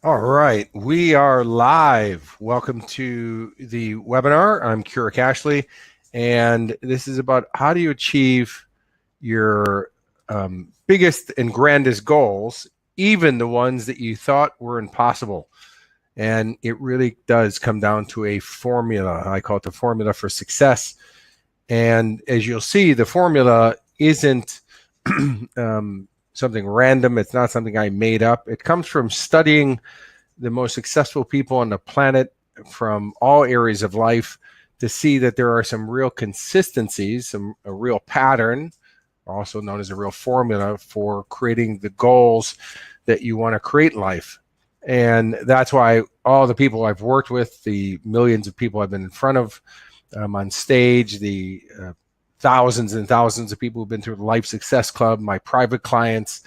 All right, we are live. Welcome to the webinar. I'm Kurek, and this is about how do you achieve your biggest and grandest goals, even the ones that you thought were impossible. And it really does come down to a formula. I call it the formula for success. And as you'll see, the formula isn't something random. It's not something I made up. It comes from studying the most successful people on the planet from all areas of life to see that there are some real consistencies, a real pattern, also known as a real formula for creating the goals that you want to create in life. And that's why all the people I've worked with, the millions of people I've been in front of on stage, the thousands and thousands of people who've been through the Life Success Club, my private clients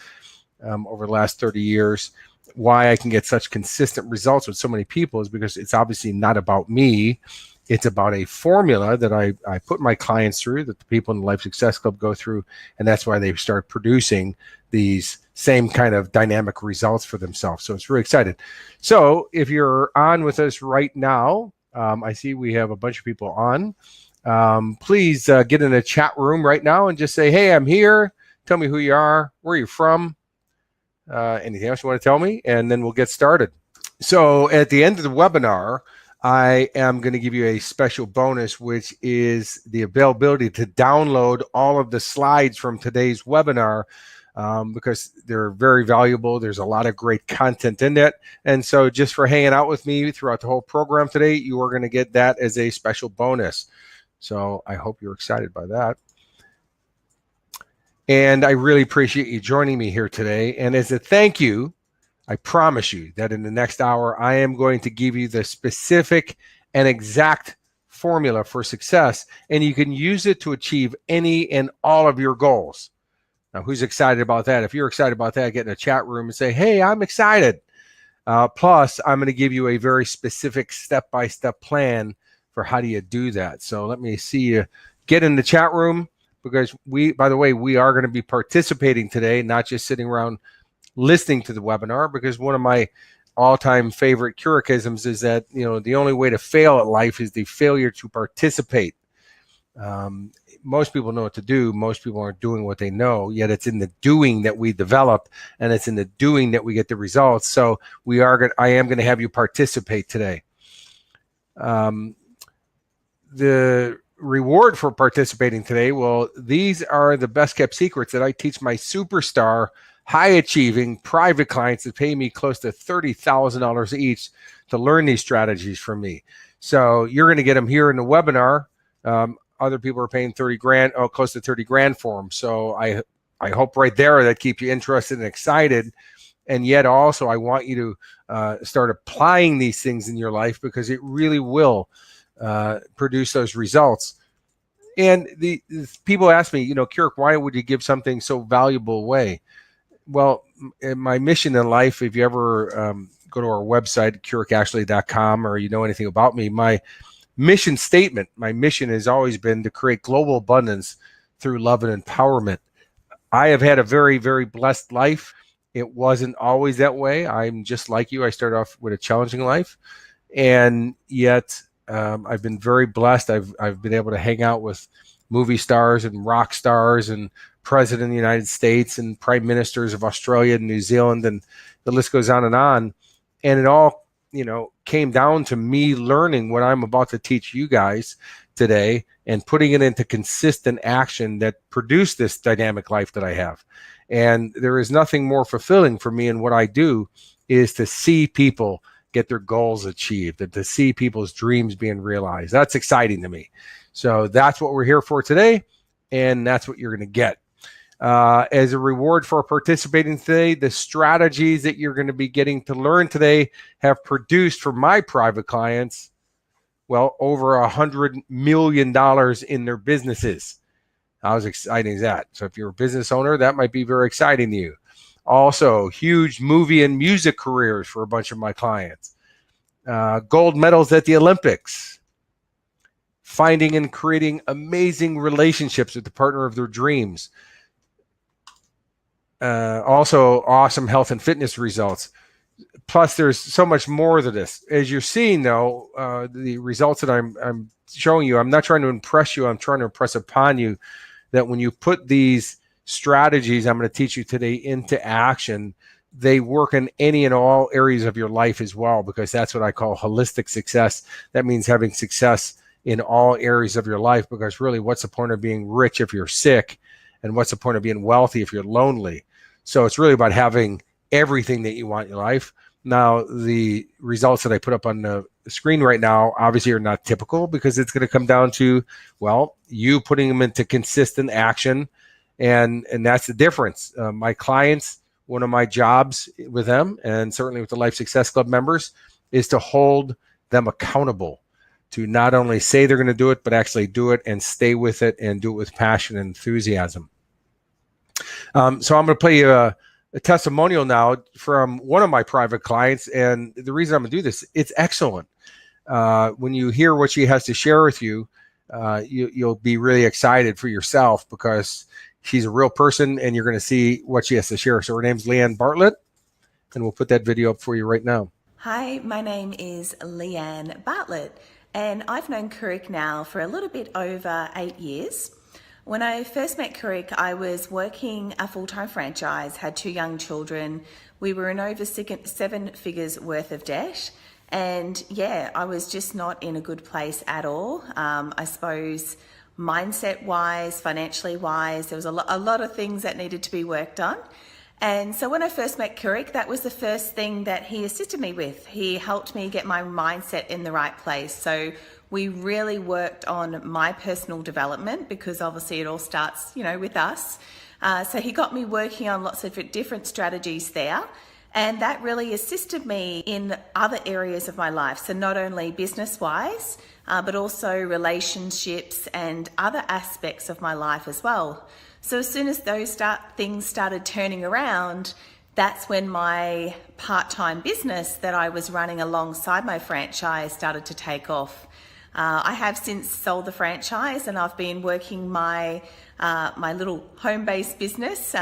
over the last 30 years, why I can get such consistent results with so many people is because it's obviously not about me. It's about a formula that I put my clients through, that the people in the Life Success Club go through, and that's why they start producing these same kind of dynamic results for themselves. So it's really exciting. So if you're on with us right now, I see we have a bunch of people on. Please get in a chat room right now and just say, hey, I'm here. Tell me who you are, where you're from, anything else you want to tell me, and then we'll get started. So at the end of the webinar, I am going to give you a special bonus, which is the availability to download all of the slides from today's webinar because they're very valuable. There's a lot of great content in it. And so just for hanging out with me throughout the whole program today, you are going to get that as a special bonus. So I hope you're excited by that. And I really appreciate you joining me here today. And as a thank you, I promise you that in the next hour, I am going to give you the specific and exact formula for success, and you can use it to achieve any and all of your goals. Now, who's excited about that? If you're excited about that, get in a chat room and say, hey, I'm excited. Plus, I'm going to give you a very specific step-by-step plan for how do you do that. So let me see you get in the chat room, because by the way, we are going to be participating today, not just sitting around listening to the webinar, because one of my all-time favorite Kurekisms is that, the only way to fail at life is the failure to participate. Most people know what to do. Most people aren't doing what they know, yet it's in the doing that we develop, and it's in the doing that we get the results. So I am going to have you participate today. The reward for participating today, well, these are the best kept secrets that I teach my superstar, high achieving private clients that pay me close to $30,000 each to learn these strategies from me. So you're going to get them here in the webinar. Other people are paying 30 grand, close to 30 grand for them. So I hope right there that keeps you interested and excited. And yet also I want you to start applying these things in your life, because it really will produce those results. And the people ask me, Kurek, why would you give something so valuable away? Well, my mission in life, if you ever go to our website, kurekashley.com, or you know anything about me, my mission statement, my mission has always been to create global abundance through love and empowerment. I have had a very, very blessed life. It wasn't always that way. I'm just like you. I started off with a challenging life, and yet I've been very blessed. I've been able to hang out with movie stars and rock stars and President of the United States and prime ministers of Australia and New Zealand, and the list goes on. And it all, came down to me learning what I'm about to teach you guys today and putting it into consistent action that produced this dynamic life that I have. And there is nothing more fulfilling for me in what I do is to see people get their goals achieved, and to see people's dreams being realized. That's exciting to me. So that's what we're here for today, and that's what you're going to get. As a reward for participating today, the strategies that you're going to be getting to learn today have produced for my private clients, well, over $100 million in their businesses. How exciting is that? So if you're a business owner, that might be very exciting to you. Also, huge movie and music careers for a bunch of my clients. Gold medals at the Olympics. Finding and creating amazing relationships with the partner of their dreams. Also, awesome health and fitness results. Plus, there's so much more to this. As you're seeing, though, the results that I'm showing you, I'm not trying to impress you. I'm trying to impress upon you that when you put these strategies I'm going to teach you today into action, they work in any and all areas of your life as well, because that's what I call holistic success. That means having success in all areas of your life, because really, what's the point of being rich if you're sick? And what's the point of being wealthy if you're lonely? So it's really about having everything that you want in your life. Now, the results that I put up on the screen right now obviously are not typical, because it's going to come down to, well, you putting them into consistent action. And that's the difference. My clients, one of my jobs with them, and certainly with the Life Success Club members, is to hold them accountable to not only say they're going to do it, but actually do it and stay with it and do it with passion and enthusiasm. So I'm going to play you a testimonial now from one of my private clients. And the reason I'm going to do this, it's excellent. When you hear what she has to share with you, you'll be really excited for yourself, because she's a real person and you're going to see what she has to share. So her name's Leanne Bartlett, and we'll put that video up for you right now. Hi, my name is Leanne Bartlett, and I've known Kurek now for a little bit over 8 years. When I first met Kurek, I was working a full-time franchise, had 2 young children. We were in over 7 figures worth of debt. And yeah, I was just not in a good place at all. I suppose mindset-wise, financially-wise, there was a lot of things that needed to be worked on. And so when I first met Kurek, that was the first thing that he assisted me with. He helped me get my mindset in the right place. So we really worked on my personal development, because obviously it all starts, with us. So he got me working on lots of different strategies there. And that really assisted me in other areas of my life. So not only business-wise, but also relationships and other aspects of my life as well. So as soon as those things started turning around, that's when my part-time business that I was running alongside my franchise started to take off. I have since sold the franchise, and I've been working my little home-based business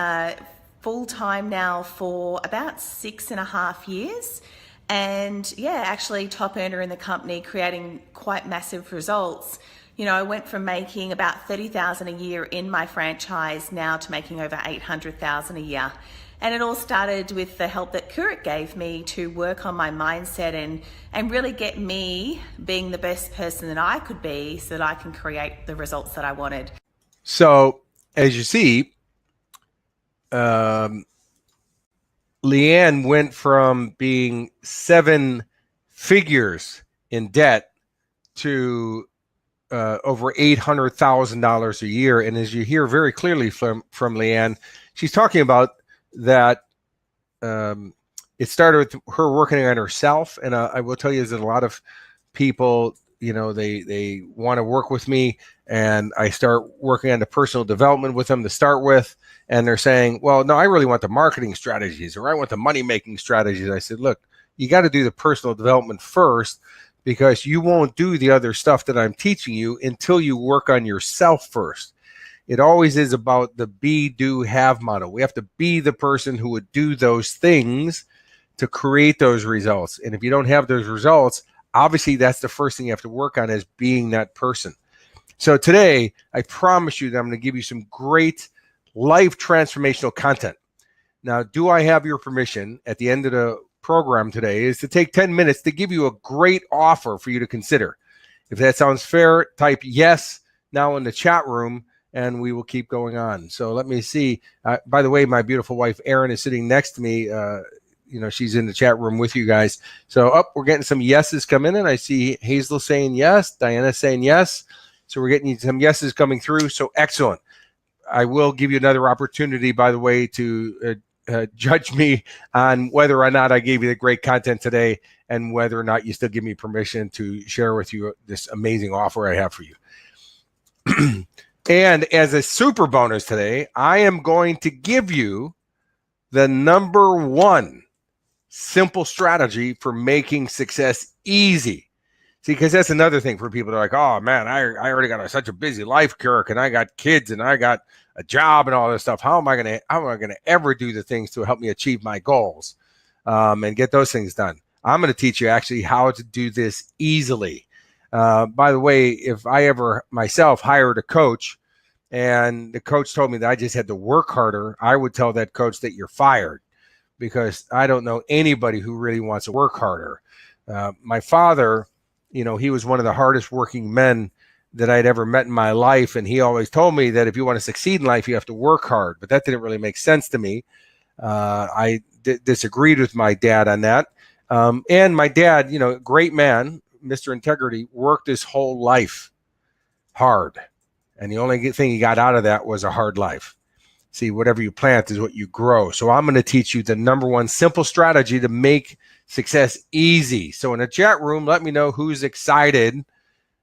full-time now for about 6.5 years. And yeah, actually top earner in the company, creating quite massive results. I went from making about $30,000 a year in my franchise now to making over $800,000 a year. And it all started with the help that Kurek gave me to work on my mindset and really get me being the best person that I could be, so that I can create the results that I wanted. So as you see, Leanne went from being 7 figures in debt to over $800,000 a year. And as you hear very clearly from Leanne, she's talking about that it started with her working on herself. And I will tell you is that a lot of people, they want to work with me, and I start working on the personal development with them to start with. And they're saying, well, no, I really want the marketing strategies, or I want the money-making strategies. I said, look, you got to do the personal development first, because you won't do the other stuff that I'm teaching you until you work on yourself first. It always is about the be, do, have model. We have to be the person who would do those things to create those results. And if you don't have those results, obviously that's the first thing you have to work on, is being that person. So today, I promise you that I'm going to give you some great life transformational content. Now, do I have your permission at the end of the program today is to take 10 minutes to give you a great offer for you to consider? If that sounds fair, type yes now in the chat room, and we will keep going on. So let me see. By the way, my beautiful wife, Erin, is sitting next to me. She's in the chat room with you guys. So we're getting some yeses come in, and I see Hazel saying yes, Diana saying yes. So we're getting some yeses coming through. So excellent. I will give you another opportunity, by the way, to judge me on whether or not I gave you the great content today, and whether or not you still give me permission to share with you this amazing offer I have for you. And as a super bonus today, I am going to give you the #1 simple strategy for making success easy. See, because that's another thing for people. They're like, oh man, I already got such a busy life, Kurek, and I got kids, and I got a job and all this stuff. How am I gonna ever do the things to help me achieve my goals? and get those things done. I'm going to teach you actually how to do this easily. By the way, if I ever myself hired a coach and the coach told me that I just had to work harder, I would tell that coach that you're fired, because I don't know anybody who really wants to work harder. My father, he was one of the hardest working men that I'd ever met in my life. And he always told me that if you want to succeed in life, you have to work hard. But that didn't really make sense to me. I disagreed with my dad on that. And my dad, great man, Mr. Integrity, worked his whole life hard. And the only thing he got out of that was a hard life. See, whatever you plant is what you grow. So I'm going to teach you the number one simple strategy to make success easy. So in the chat room, let me know who's excited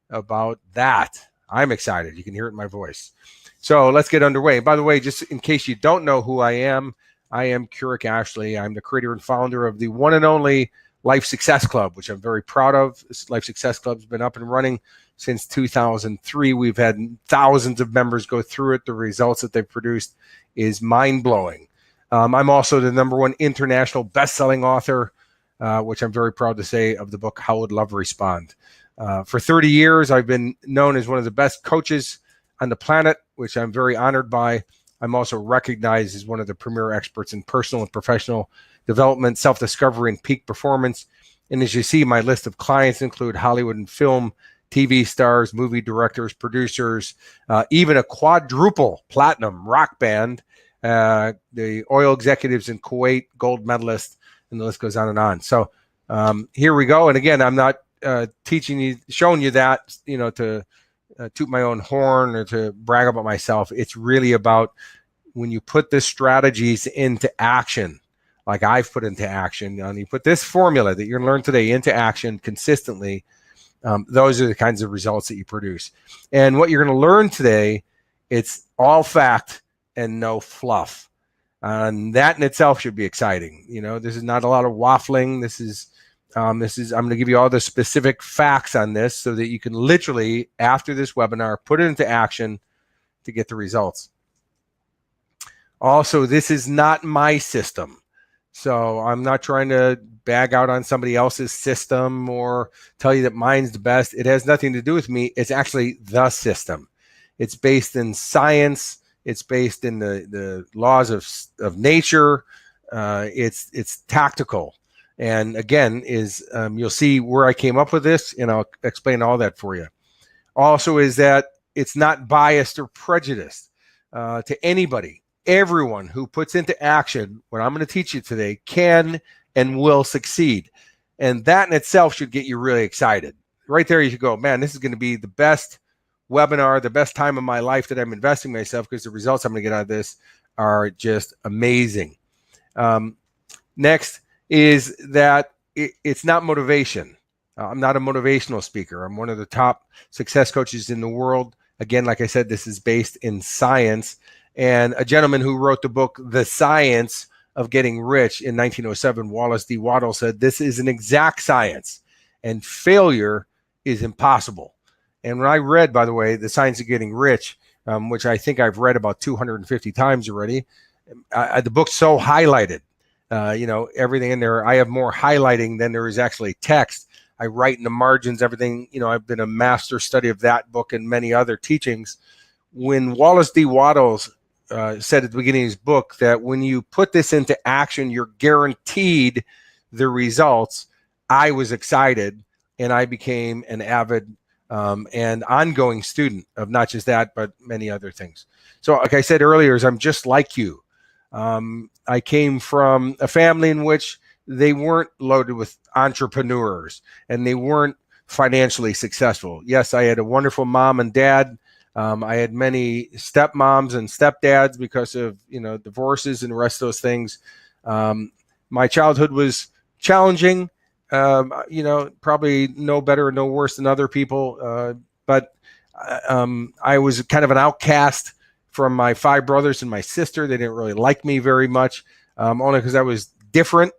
about that. I'm excited. You can hear it in my voice. So let's get underway. By the way, just in case you don't know who I am Kurek Ashley. I'm the creator and founder of the one and only Life Success Club, which I'm very proud of. This Life Success Club has been up and running since 2003. We've had thousands of members go through it. The results that they've produced is mind-blowing. I'm also the number one international best-selling author, which I'm very proud to say, of the book How Would Love Respond? For 30 years, I've been known as one of the best coaches on the planet, which I'm very honored by. I'm also recognized as one of the premier experts in personal and professional development, self-discovery, and peak performance. And as you see, my list of clients include Hollywood and film, TV stars, movie directors, producers, even a quadruple platinum rock band, the oil executives in Kuwait, gold medalist, and the list goes on and on. So here we go. And again, I'm not showing you that, to toot my own horn or to brag about myself. It's really about when you put the strategies into action, like I've put into action, and you put this formula that you're going to learn today into action consistently, those are the kinds of results that you produce. And what you're going to learn today, it's all fact and no fluff. And that in itself should be exciting. This is not a lot of waffling. This is I'm going to give you all the specific facts on this so that you can literally, after this webinar, put it into action to get the results. Also, this is not my system. So I'm not trying to bag out on somebody else's system or tell you that mine's the best. It has nothing to do with me. It's actually the system. It's based in science. It's based in the laws of nature. It's tactical. And again, you'll see where I came up with this, and I'll explain all that for you. Also is that it's not biased or prejudiced to anybody. Everyone who puts into action what I'm going to teach you today can and will succeed. And that in itself should get you really excited. Right there, you should go, man, this is going to be the best webinar, the best time of my life that I'm investing in myself, because the results I'm going to get out of this are just amazing. Next is that it's not motivation. I'm not a motivational speaker. I'm one of the top success coaches in the world. Again, like I said, this is based in science. And a gentleman who wrote the book, The Science of Getting Rich, in 1907, Wallace D. Waddell, said, this is an exact science and failure is impossible. And when I read, by the way, The Science of Getting Rich, which I think I've read about 250 times already, the book's so highlighted. Everything in there, I have more highlighting than there is actually text. I write in the margins, everything. I've been a master study of that book and many other teachings. When Wallace D. Waddell said at the beginning of his book that when you put this into action, you're guaranteed the results, I was excited, and I became an avid and ongoing student of not just that, but many other things. So like I said earlier, I'm just like you. I came from a family in which they weren't loaded with entrepreneurs and they weren't financially successful. Yes, I had a wonderful mom and dad. I had many stepmoms and stepdads because of, divorces and the rest of those things. My childhood was challenging, probably no better or no worse than other people. But I was kind of an outcast from my 5 brothers and my sister. They didn't really like me very much, only because I was different.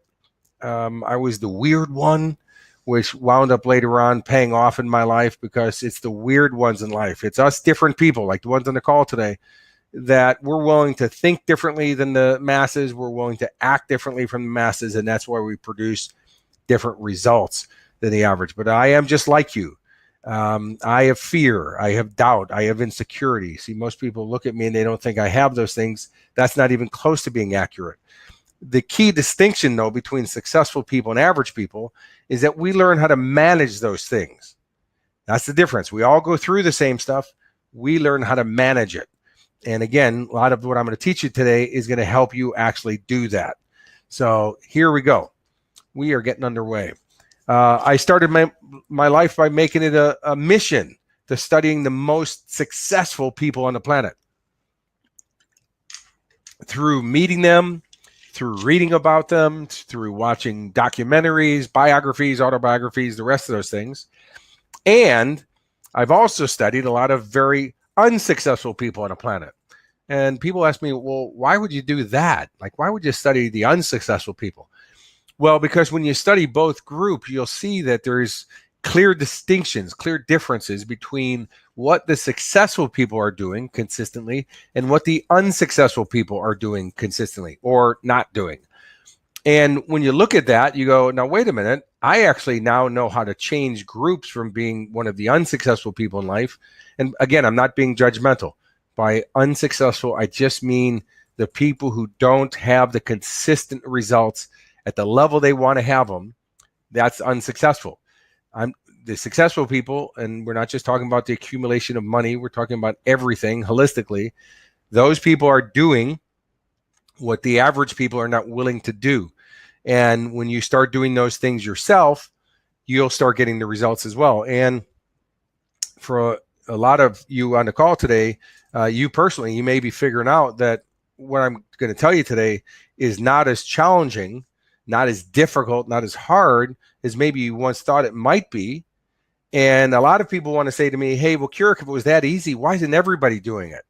I was the weird one, which wound up later on paying off in my life, because it's the weird ones in life. It's us different people, like the ones on the call today, that we're willing to think differently than the masses. We're willing to act differently from the masses. And that's why we produce different results than the average. But I am just like you. I have fear. I have doubt. I have insecurity. See, most people look at me and they don't think I have those things. That's not even close to being accurate. The key distinction, though, between successful people and average people is that we learn how to manage those things. That's the difference. We all go through the same stuff. We learn how to manage it. And again, a lot of what I'm going to teach you today is going to help you actually do that. So here we go. We are getting underway. I started my life by making it a mission to studying the most successful people on the planet. Through meeting them, through reading about them, through watching documentaries, biographies, autobiographies, the rest of those things. And I've also studied a lot of very unsuccessful people on the planet. And people ask me, well, why would you do that? Like, why would you study the unsuccessful people? Well, because when you study both groups, you'll see that there's clear distinctions, clear differences between what the successful people are doing consistently and what the unsuccessful people are doing consistently or not doing. And when you look at that, you go, now, wait a minute. I actually now know how to change groups from being one of the unsuccessful people in life. And again, I'm not being judgmental. By unsuccessful, I just mean the people who don't have the consistent results at the level they want to have them. That's unsuccessful. The successful people, and we're not just talking about the accumulation of money, we're talking about everything holistically. Those people are doing what the average people are not willing to do. And when you start doing those things yourself, you'll start getting the results as well. And for a lot of you on the call today, you personally, you may be figuring out that what I'm going to tell you today is not as challenging, not as difficult, not as hard as maybe you once thought it might be. And a lot of people want to say to me, hey, well, Kurek, if it was that easy, why isn't everybody doing it?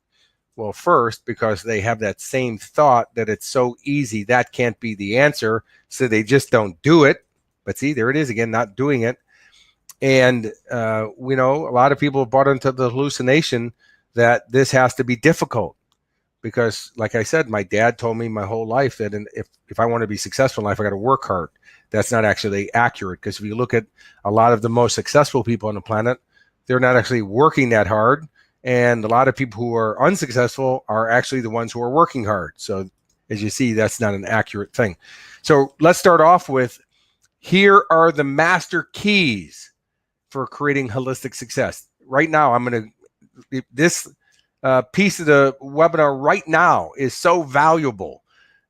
Well, first, because they have that same thought that it's so easy, that can't be the answer. So they just don't do it. But see, there it is again, not doing it. And, we know a lot of people bought into the hallucination that this has to be difficult. Because, like I said, my dad told me my whole life that if I want to be successful in life, I got to work hard. That's not actually accurate. Because if you look at a lot of the most successful people on the planet, they're not actually working that hard. And a lot of people who are unsuccessful are actually the ones who are working hard. So as you see, that's not an accurate thing. So let's start off with, here are the master keys for creating holistic success. Right now, this piece of the webinar right now is so valuable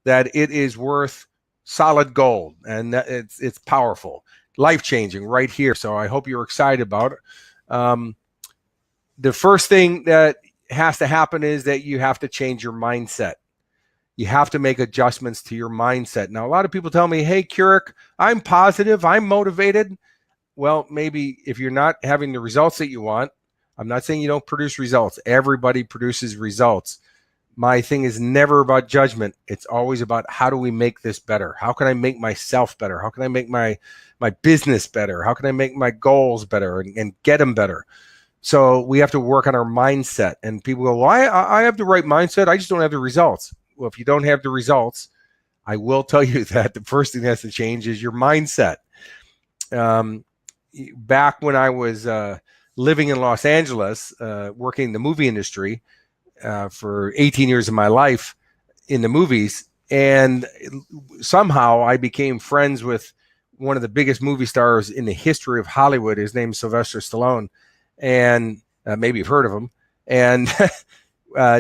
that it is worth solid gold, and it's powerful, life-changing right here. So I hope you're excited about it. The first thing that has to happen is that you have to change your mindset. You have to make adjustments to your mindset. Now, a lot of people tell me, hey, Kurek, I'm positive, I'm motivated. Well, maybe if you're not having the results that you want, I'm not saying you don't produce results. Everybody produces results. My thing is never about judgment. It's always about, how do we make this better? How can I make myself better? How can I make my business better? How can I make my goals better and get them better? So we have to work on our mindset. And people go, well, I have the right mindset. I just don't have the results. Well, if you don't have the results, I will tell you that the first thing that has to change is your mindset. Back when I was living in Los Angeles, working in the movie industry for 18 years of my life in the movies, and somehow I became friends with one of the biggest movie stars in the history of Hollywood. His name is Sylvester Stallone. And maybe you've heard of him. And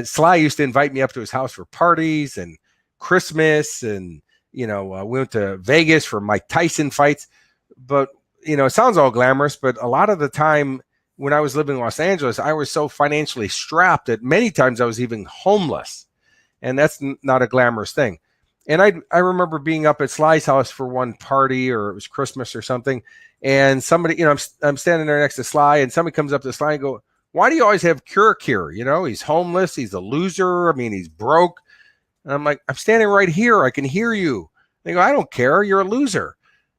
Sly used to invite me up to his house for parties and Christmas. And, we went to Vegas for Mike Tyson fights. But, it sounds all glamorous. But a lot of the time when I was living in Los Angeles, I was so financially strapped that many times I was even homeless. And that's not a glamorous thing. And I remember being up at Sly's house for one party, or it was Christmas or something. And somebody, I'm standing there next to Sly, and somebody comes up to Sly and go, why do you always have Kurek here? He's homeless. He's a loser. I mean, he's broke. And I'm like, I'm standing right here. I can hear you. They go, I don't care. You're a loser.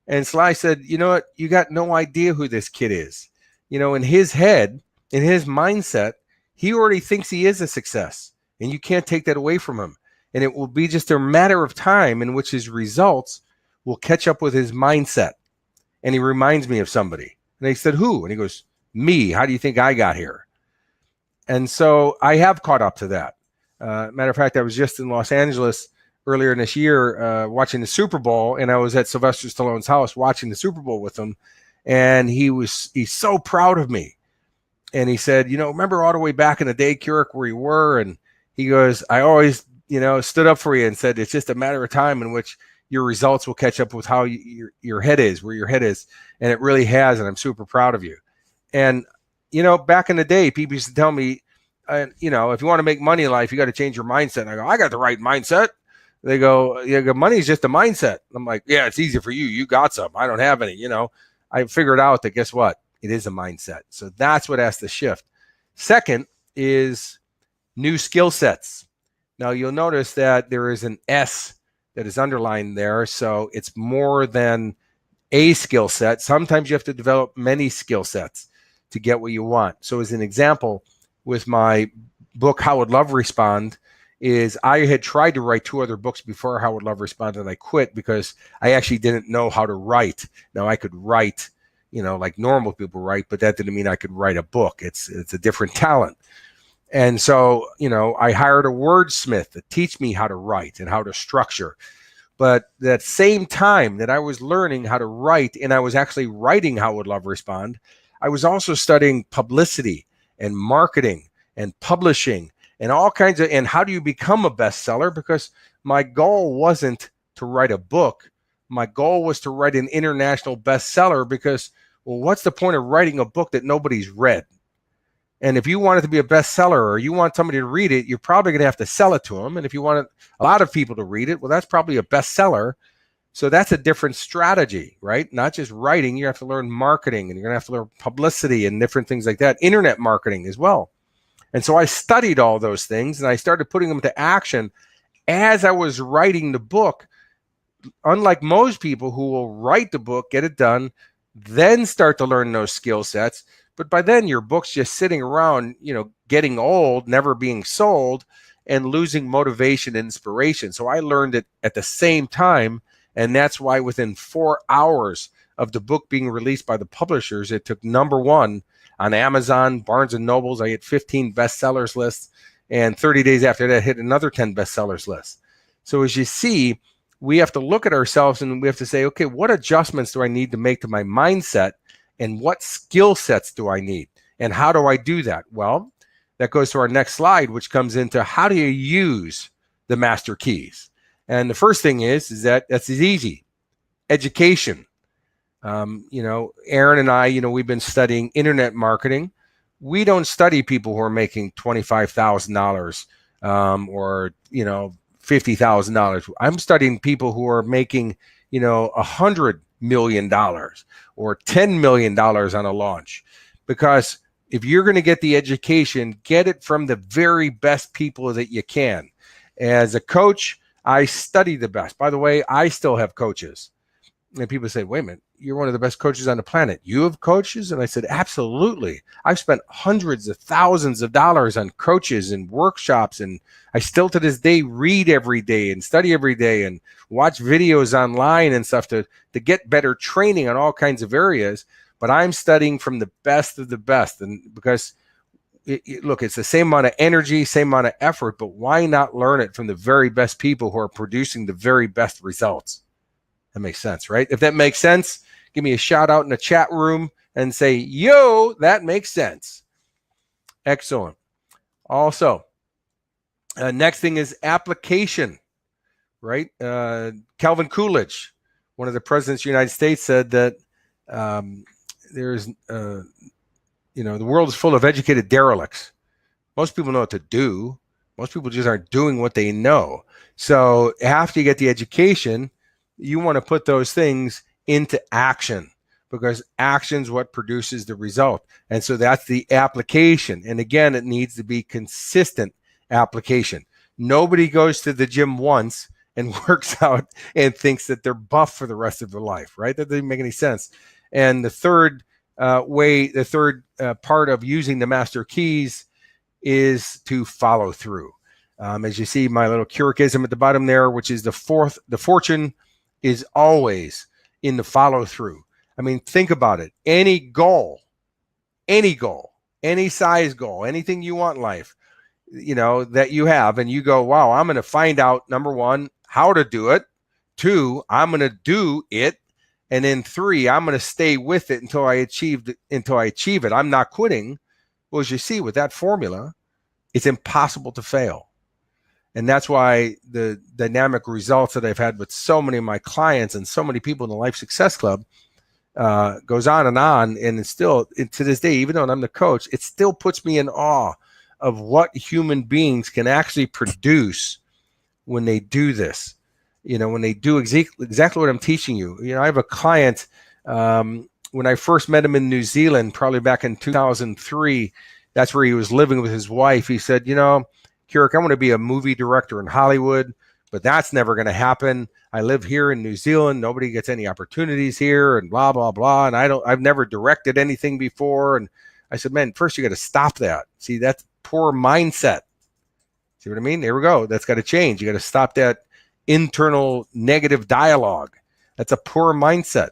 And Sly said, you know what? You got no idea who this kid is. In his head, in his mindset, he already thinks he is a success. and you can't take that away from him. And it will be just a matter of time in which his results will catch up with his mindset. And he reminds me of somebody. And they said, who? And he goes, me. How do you think I got here? And so I have caught up to that. Matter of fact, I was just in Los Angeles earlier in this year watching the Super Bowl, and I was at Sylvester Stallone's house watching the Super Bowl with him. And he's so proud of me. And he said, remember all the way back in the day, Kurek, where you were? And he goes, I always, stood up for you and said, it's just a matter of time in which your results will catch up with how your head is, where your head is. And it really has. And I'm super proud of you. And, back in the day, people used to tell me, if you want to make money in life, you got to change your mindset. And I go, I got the right mindset. They go, yeah, money's just a mindset. I'm like, yeah, it's easy for you. You got some. I don't have any, I figured out that, guess what? It is a mindset. So that's what has to shift. Second is new skill sets. Now you'll notice that there is an S that is underlined there. So it's more than a skill set. Sometimes you have to develop many skill sets to get what you want. So as an example, with my book, How Would Love Respond, is I had tried to write 2 other books before How Would Love Respond, and I quit because I actually didn't know how to write. Now I could write, like normal people write, but that didn't mean I could write a book. It's a different talent. And so, I hired a wordsmith to teach me how to write and how to structure. But that same time that I was learning how to write and I was actually writing How Would Love Respond, I was also studying publicity and marketing and publishing and all kinds of, and how do you become a bestseller? Because my goal wasn't to write a book. My goal was to write an international bestseller because, well, what's the point of writing a book that nobody's read? And if you want it to be a bestseller or you want somebody to read it, you're probably going to have to sell it to them. And if you want a lot of people to read it, well, that's probably a bestseller. So that's a different strategy, right? Not just writing, you have to learn marketing and you're going to have to learn publicity and different things like that, internet marketing as well. And so I studied all those things and I started putting them to action as I was writing the book. Unlike most people who will write the book, get it done, then start to learn those skill sets. But by then your book's just sitting around, getting old, never being sold, and losing motivation and inspiration. So I learned it at the same time. And that's why within 4 hours of the book being released by the publishers, it took #1 on Amazon, Barnes and Nobles. I hit 15 bestsellers lists. And 30 days after that, hit another 10 bestsellers list. So as you see, we have to look at ourselves and we have to say, okay, what adjustments do I need to make to my mindset? And what skill sets do I need? And how do I do that? Well, that goes to our next slide, which comes into how do you use the master keys? And the first thing is that's easy. Education. Aaron and I, we've been studying internet marketing. We don't study people who are making $25,000 or, $50,000. I'm studying people who are making, $100 million or $10 million on a launch. Because if you're going to get the education, get it from the very best people that you can. As a coach, I study the best. By the way, I still have coaches. And people say, wait a minute, you're one of the best coaches on the planet. You have coaches? And I said, absolutely. I've spent hundreds of thousands of dollars on coaches and workshops. And I still to this day read every day and study every day and watch videos online and stuff to get better training on all kinds of areas. But I'm studying from the best of the best. And because look, it's the same amount of energy, same amount of effort, but why not learn it from the very best people who are producing the very best results? That makes sense, right? If that makes sense, give me a shout out in the chat room and say, yo, that makes sense. Excellent. Also, next thing is application, right? Calvin Coolidge, one of the presidents of the United States, said that there's, the world is full of educated derelicts. Most people know what to do. Most people just aren't doing what they know. So after you get the education, you want to put those things into action because action is what produces the result. And so that's the application. And again, it needs to be consistent application. Nobody goes to the gym once and works out and thinks that they're buff for the rest of their life, right? That doesn't make any sense. And the third part of using the master keys is to follow through. As you see, my little Kurekism at the bottom there, which is the fortune is always in the follow through. I mean, think about it. Any goal, any size goal, anything you want in life, that you have, and you go, wow, I'm going to find out, number one, how to do it. Two, I'm going to do it. And then three, I'm going to stay with it until I achieve it. I'm not quitting. Well, as you see with that formula, it's impossible to fail. And that's why the dynamic results that I've had with so many of my clients and so many people in the Life Success Club goes on. And it's still, to this day, even though I'm the coach, it still puts me in awe of what human beings can actually produce when they do this. When they do exactly what I'm teaching you. I have a client, when I first met him in New Zealand, probably back in 2003, that's where he was living with his wife. He said, Kurek, I want to be a movie director in Hollywood, but that's never going to happen. I live here in New Zealand. Nobody gets any opportunities here and blah, blah, blah. And I've never directed anything before. And I said, man, first you got to stop that. See, that's poor mindset. See what I mean? There we go. That's got to change. You got to stop that internal negative dialogue. That's a poor mindset.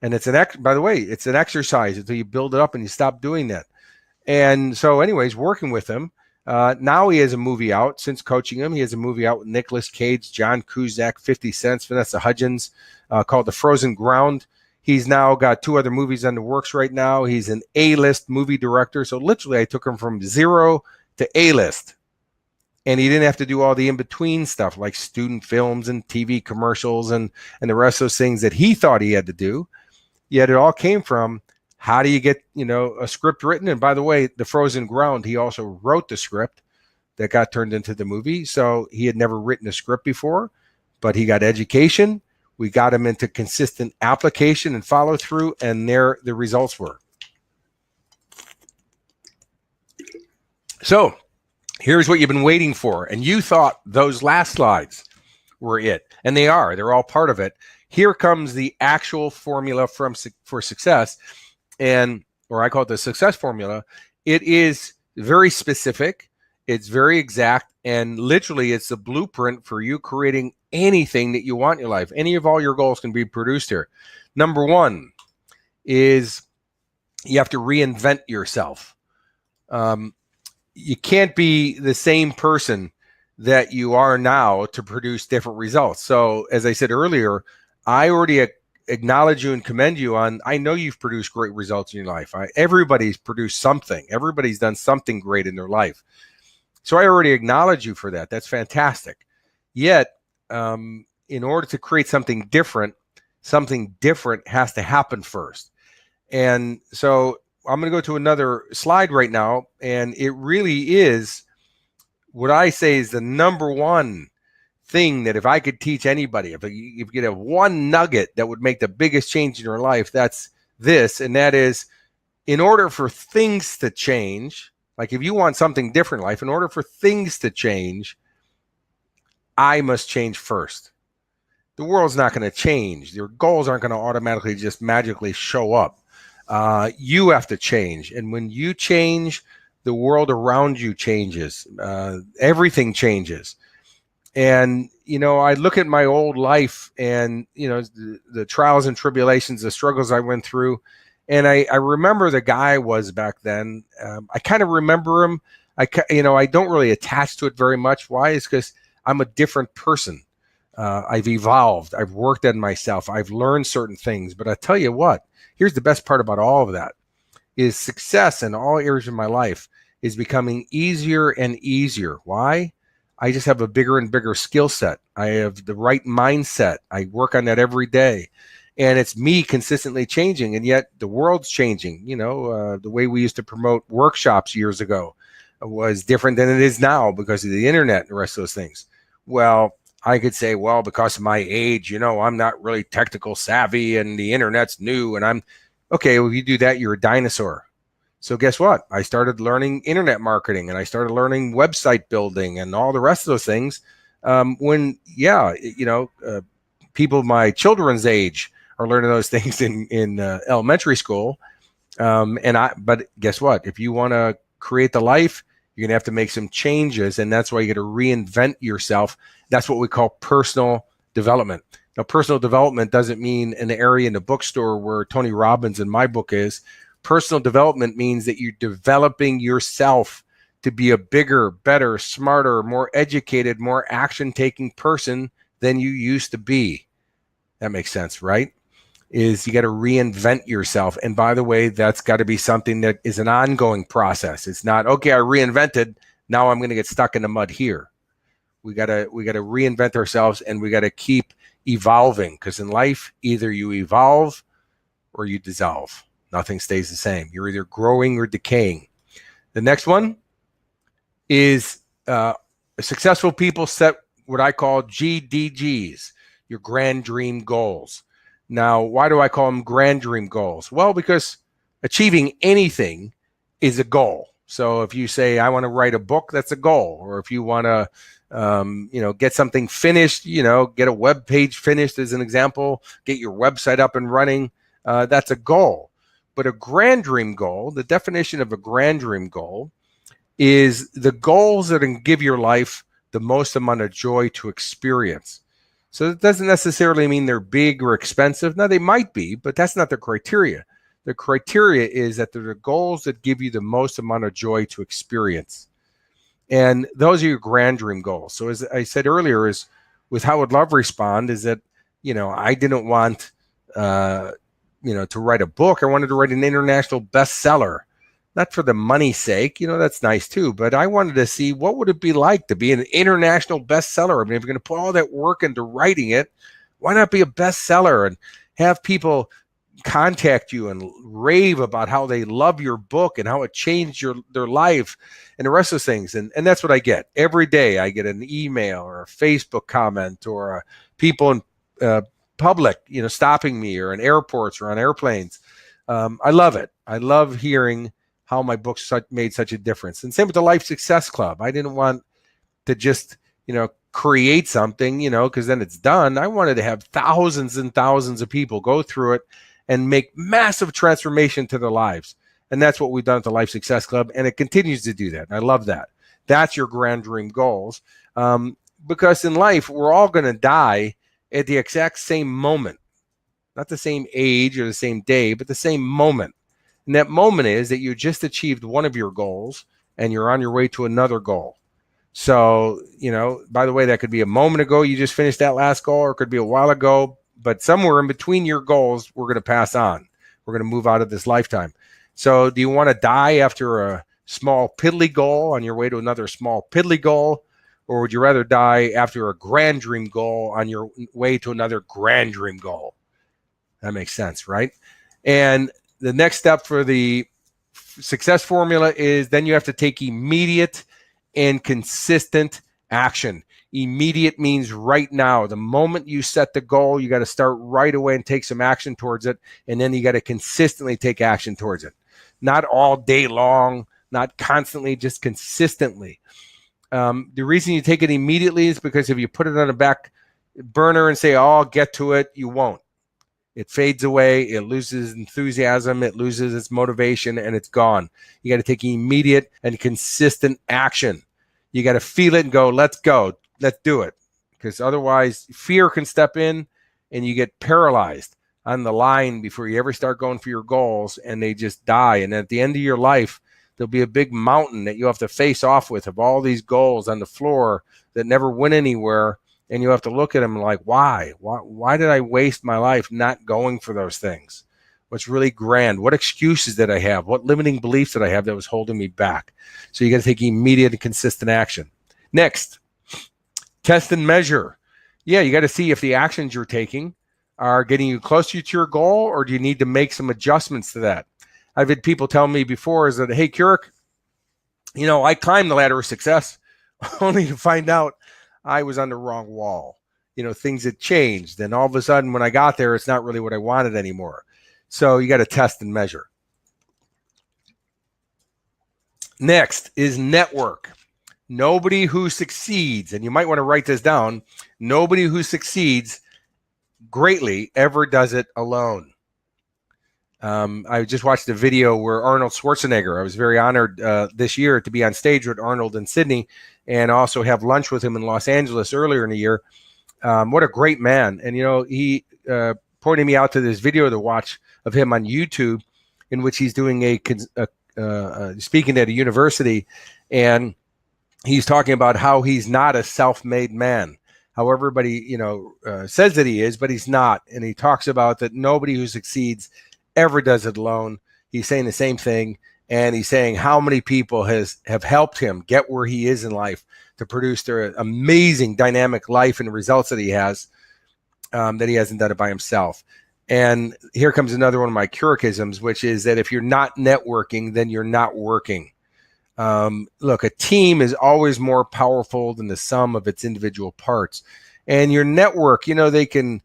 And by the way, it's an exercise until you build it up and you stop doing that. And so anyways, working with him, now he has a movie out. Since coaching him, he has a movie out with Nicolas Cage, John Cusack, 50 Cent, Vanessa Hudgens, called The Frozen Ground. He's now got 2 other movies on the works right now. He's an A-list movie director. So literally I took him from 0 to A-list. And he didn't have to do all the in-between stuff like student films and TV commercials and the rest of those things that he thought he had to do. Yet it all came from, how do you get, a script written? And by the way, The Frozen Ground, he also wrote the script that got turned into the movie. So he had never written a script before, but he got education. We got him into consistent application and follow through, and there the results were. So here's what you've been waiting for. And you thought those last slides were it. And they are. They're all part of it. Here comes the actual formula for success. Or I call it the success formula. It is very specific. It's very exact. And literally, it's the blueprint for you creating anything that you want in your life. Any of all your goals can be produced here. Number one is you have to reinvent yourself. You can't be the same person that you are now to produce different results. So as I said earlier, I already acknowledge you and commend you on, I know you've produced great results in your life. Everybody's produced something. Everybody's done something great in their life. So I already acknowledge you for that. That's fantastic. Yet, in order to create something different has to happen first. And so I'm going to go to another slide right now. And it really is what I say is the number one thing that if I could teach anybody, if you could have one nugget that would make the biggest change in your life, that's this. And that is, in order for things to change, like if you want something different in life, in order for things to change, I must change first. The world's not going to change. Your goals aren't going to automatically just magically show up. You have to change. And when you change, the world around you changes. Everything changes. And, I look at my old life and, the trials and tribulations, the struggles I went through. And I remember the guy I was back then. I kind of remember him. I don't really attach to it very much. Why? It's because I'm a different person. I've evolved. I've worked on myself. I've learned certain things. But I tell you what, here's the best part about all of that is success in all areas of my life is becoming easier and easier. Why? I just have a bigger and bigger skill set. I have the right mindset. I work on that every day. And it's me consistently changing. And yet the world's changing. The way we used to promote workshops years ago was different than it is now because of the internet and the rest of those things. Well, I could say, well, because of my age, I'm not really technical savvy and the internet's new. And I'm okay. Well, if you do that, you're a dinosaur. So guess what? I started learning internet marketing and I started learning website building and all the rest of those things. People my children's age are learning those things in elementary school. But guess what? If you want to create the life, You're going to have to make some changes, and that's why you got to reinvent yourself. That's what we call personal development. Now, personal development doesn't mean an area in the bookstore where Tony Robbins in my book is. Personal development means that you're developing yourself to be a bigger, better, smarter, more educated, more action-taking person than you used to be. That makes sense, right? Is you got to reinvent yourself. And by the way, that's got to be something that is an ongoing process. It's not, okay, I reinvented, now I'm going to get stuck in the mud here. We got to reinvent ourselves, and we got to keep evolving, because in life, either you evolve or you dissolve. Nothing stays the same. You're either growing or decaying. The next one is successful people set what I call GDGs, your grand dream goals. Now, why do I call them grand dream goals? Well, because achieving anything is a goal. So if you say, I want to write a book, that's a goal. Or if you want to, get something finished, get a web page finished as an example, get your website up and running, that's a goal. But a grand dream goal, the definition of a grand dream goal is the goals that can give your life the most amount of joy to experience. So it doesn't necessarily mean they're big or expensive. Now, they might be, but that's not the criteria. The criteria is that they're the goals that give you the most amount of joy to experience. And those are your grand dream goals. So as I said earlier, is with How Would Love Respond, is that, I didn't want, to write a book. I wanted to write an international bestseller. Not for the money's sake, that's nice too, but I wanted to see what would it be like to be an international bestseller. I mean, if you're going to put all that work into writing it, why not be a bestseller and have people contact you and rave about how they love your book and how it changed their life and the rest of those things. And that's what I get. Every day I get an email or a Facebook comment or people in public, stopping me, or in airports or on airplanes. I love it. I love hearing how my books made such a difference. And same with the Life Success Club. I didn't want to just, create something, because then it's done. I wanted to have thousands and thousands of people go through it and make massive transformation to their lives. And that's what we've done at the Life Success Club. And it continues to do that. And I love that. That's your grand dream goals. Because in life, we're all going to die at the exact same moment. Not the same age or the same day, but the same moment. And that moment is that you just achieved one of your goals and you're on your way to another goal. So, by the way, that could be a moment ago, you just finished that last goal, or it could be a while ago, but somewhere in between your goals, we're going to pass on. We're going to move out of this lifetime. So do you want to die after a small piddly goal on your way to another small piddly goal? Or would you rather die after a grand dream goal on your way to another grand dream goal? That makes sense, right? And the next step for the success formula is then you have to take immediate and consistent action. Immediate means right now. The moment you set the goal, you got to start right away and take some action towards it. And then you got to consistently take action towards it. Not all day long, not constantly, just consistently. The reason you take it immediately is because if you put it on a back burner and say, oh, I'll get to it, you won't. It fades away, it loses enthusiasm, it loses its motivation, and it's gone. You got to take immediate and consistent action. You got to feel it and go, let's do it. Because otherwise, fear can step in and you get paralyzed on the line before you ever start going for your goals, and they just die. And at the end of your life, there'll be a big mountain that you have to face off with of all these goals on the floor that never went anywhere. And you have to look at them like, why? Why did I waste my life not going for those things? What's really grand? What excuses did I have? What limiting beliefs did I have that was holding me back? So you got to take immediate and consistent action. Next, test and measure. Yeah, you got to see if the actions you're taking are getting you closer to your goal, or do you need to make some adjustments to that? I've had people tell me before is that, hey, Kurek, I climbed the ladder of success only to find out I was on the wrong wall. Things had changed. And all of a sudden, when I got there, it's not really what I wanted anymore. So you got to test and measure. Next is network. Nobody who succeeds, and you might want to write this down, nobody who succeeds greatly ever does it alone. I just watched a video where Arnold Schwarzenegger, I was very honored this year to be on stage with Arnold in Sydney and also have lunch with him in Los Angeles earlier in the year. What a great man. And, he pointed me out to this video to watch of him on YouTube in which he's doing speaking at a university, and he's talking about how he's not a self-made man, how everybody, says that he is, but he's not. And he talks about that nobody who succeeds ever does it alone. He's saying the same thing. And he's saying how many people have helped him get where he is in life to produce their amazing dynamic life and the results that he has, that he hasn't done it by himself. And here comes another one of my Kurekisms, which is that if you're not networking, then you're not working. Look, a team is always more powerful than the sum of its individual parts. And your network, they can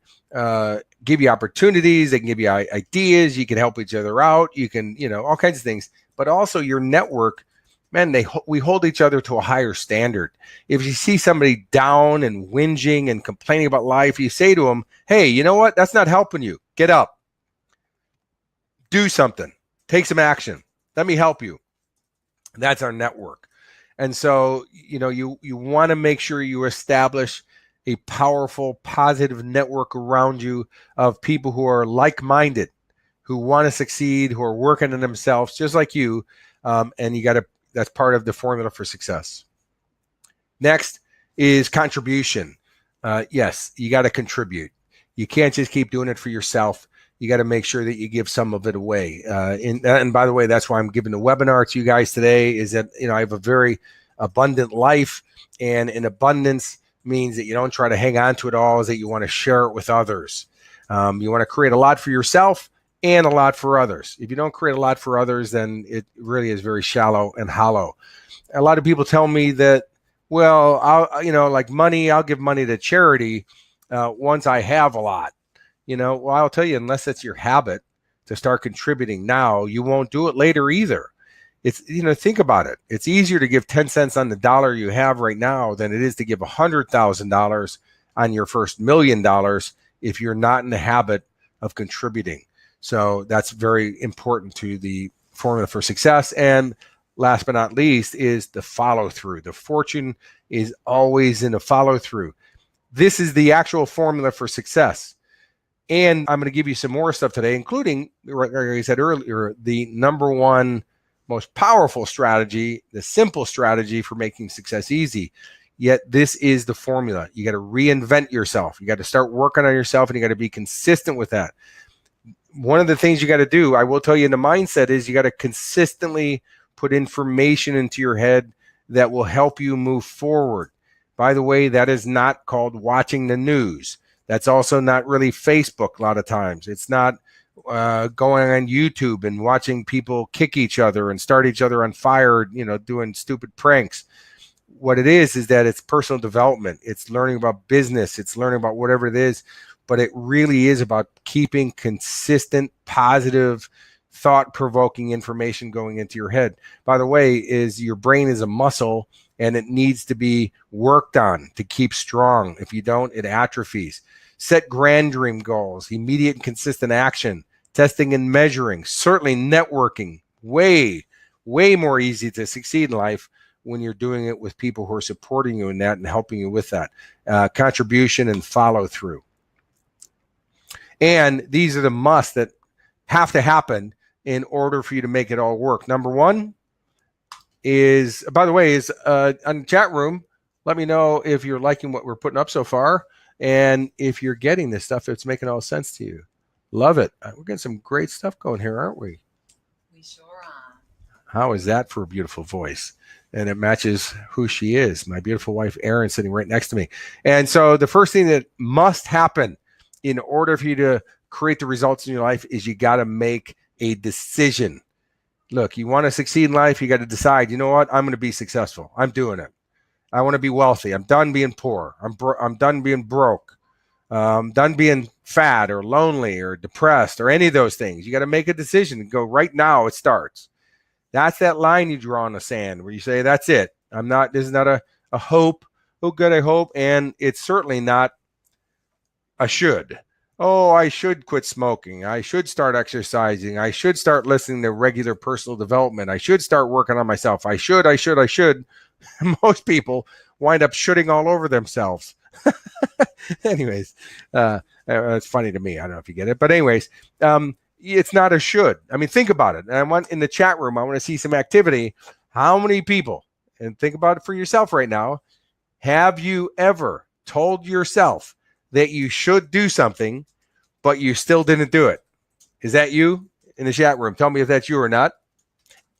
give you opportunities, they can give you ideas, you can help each other out, you can, all kinds of things. But also your network, man, we hold each other to a higher standard. If you see somebody down and whinging and complaining about life, you say to them, hey, you know what? That's not helping you. Get up. Do something. Take some action. Let me help you. That's our network. And so, you want to make sure you establish a powerful, positive network around you of people who are like-minded, who want to succeed, who are working on themselves just like you. And that's part of the formula for success. Next is contribution. Yes, you got to contribute. You can't just keep doing it for yourself. You got to make sure that you give some of it away. And by the way, that's why I'm giving the webinar to you guys today, is that, I have a very abundant life, and in abundance means that you don't try to hang on to it all, is that you want to share it with others. You want to create a lot for yourself and a lot for others. If you don't create a lot for others, then it really is very shallow and hollow. A lot of people tell me that, well, like money, I'll give money to charity once I have a lot. Well, I'll tell you, unless it's your habit to start contributing now, you won't do it later either. It's, think about it. It's easier to give 10 cents on the dollar you have right now than it is to give $100,000 on your first $1 million if you're not in the habit of contributing. So that's very important to the formula for success. And last but not least is the follow through. The fortune is always in the follow through. This is the actual formula for success. And I'm going to give you some more stuff today, including, like I said earlier, the number one most powerful strategy, the simple strategy for making success easy. Yet this is the formula. You got to reinvent yourself. You got to start working on yourself, and you got to be consistent with that. One of the things you got to do, I will tell you in the mindset, is you got to consistently put information into your head that will help you move forward. By the way, that is not called watching the news. That's also not really Facebook a lot of times. It's not going on YouTube and watching people kick each other and start each other on fire, doing stupid pranks. What it is that it's personal development. It's learning about business. It's learning about whatever it is. But it really is about keeping consistent, positive, thought-provoking information going into your head. By the way, your brain is a muscle, and it needs to be worked on to keep strong. If you don't, it atrophies. Set grand dream goals, immediate and consistent action, testing and measuring, certainly networking. Way, way more easy to succeed in life when you're doing it with people who are supporting you in that and helping you with that. Contribution and follow through. And these are the musts that have to happen in order for you to make it all work. Number one is, by the way, on the chat room, let me know if you're liking what we're putting up so far. And if you're getting this stuff, it's making all sense to you. Love it. We're getting some great stuff going here, aren't we? We sure are. How is that for a beautiful voice? And it matches who she is. My beautiful wife, Erin, sitting right next to me. And so the first thing that must happen in order for you to create the results in your life is you got to make a decision. Look, you want to succeed in life, you got to decide, you know what? I'm going to be successful. I'm doing it. I want to be wealthy. I'm done being poor. I'm done being broke. I'm done being fat or lonely or depressed or any of those things. You got to make a decision and go right now. It starts. That's that line you draw in the sand where you say, that's it. This is not a hope. Oh, good, I hope. And it's certainly not a should. oh, I should quit smoking. I should start exercising. I should start listening to regular personal development. I should start working on myself. I should. Most people wind up shooting all over themselves. Anyways, it's funny to me. I don't know if you get it, but anyways, it's not a should. I mean, think about it. And I want in the chat room, I want to see some activity. How many people, and think about it for yourself right now, have you ever told yourself that you should do something, but you still didn't do it? Is that you in the chat room? Tell me if that's you or not.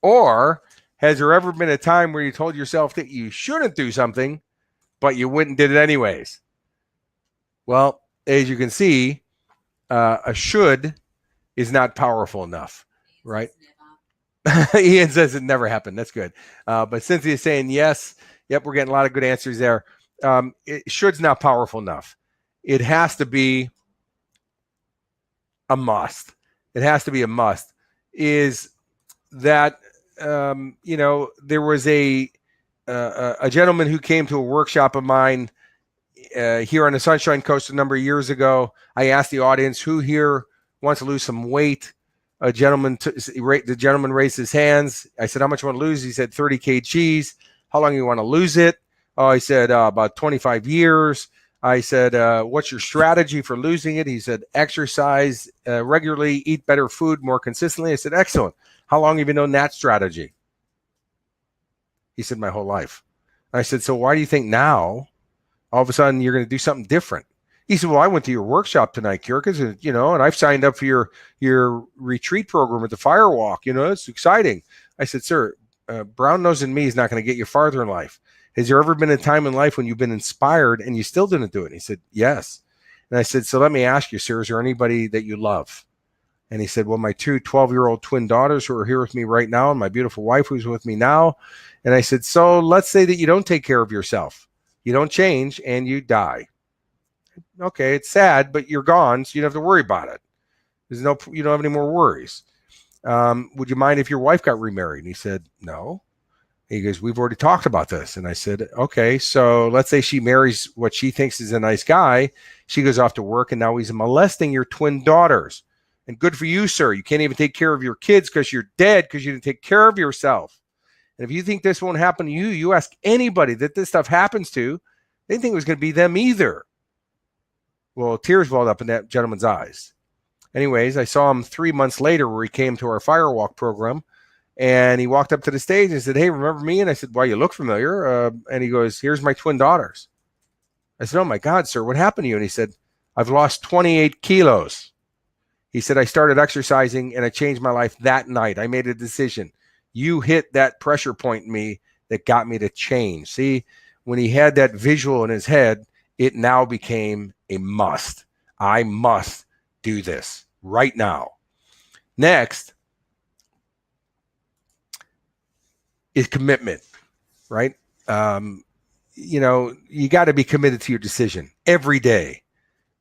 Or has there ever been a time where you told yourself that you shouldn't do something, but you went and did it anyways? Well, as you can see, a should is not powerful enough, right? Ian says it never happened. That's good. But Cynthia's saying yes. Yep, we're getting a lot of good answers there. Should's not powerful enough. It has to be a must. It has to be a must. Is that there was a gentleman who came to a workshop of mine here on the Sunshine Coast a number of years ago. I asked the audience who here wants to lose some weight. The gentleman raised his hands. I said, how much you want to lose? He said 30 kgs. How long you want to lose it? Oh, he said about 25 years. I said, what's your strategy for losing it? He said, exercise regularly, eat better food more consistently. I said, excellent. How long have you known that strategy? He said, my whole life. I said, so why do you think now all of a sudden you're going to do something different? He said, well, I went to your workshop tonight, Kurek, and I've signed up for your retreat program at the Firewalk. It's exciting. I said, sir, brown nosing me is not going to get you farther in life. Has there ever been a time in life when you've been inspired and you still didn't do it? And he said, yes. And I said, so let me ask you, sir, is there anybody that you love? And he said, well, my two 12-year-old twin daughters who are here with me right now, and my beautiful wife who's with me now. And I said, so let's say that you don't take care of yourself. You don't change and you die. Okay, it's sad, but you're gone, so you don't have to worry about it. You don't have any more worries. Would you mind if your wife got remarried? And he said, no. He goes, we've already talked about this. And I said, okay, so let's say she marries what she thinks is a nice guy. She goes off to work, and now he's molesting your twin daughters. And good for you, sir. You can't even take care of your kids because you're dead because you didn't take care of yourself. And if you think this won't happen to you, you ask anybody that this stuff happens to, they didn't think it was going to be them either. Well, tears welled up in that gentleman's eyes. Anyways, I saw him 3 months later where he came to our Firewalk program, and he walked up to the stage and said, hey, remember me? And I said, well, you look familiar. And he goes, here's my twin daughters. I said, oh, my God, sir, what happened to you? And he said, I've lost 28 kilos. He said, I started exercising, and I changed my life that night. I made a decision. You hit that pressure point in me that got me to change. See, when he had that visual in his head, it now became a must. I must do this right now. Next is commitment, right? You got to be committed to your decision every day.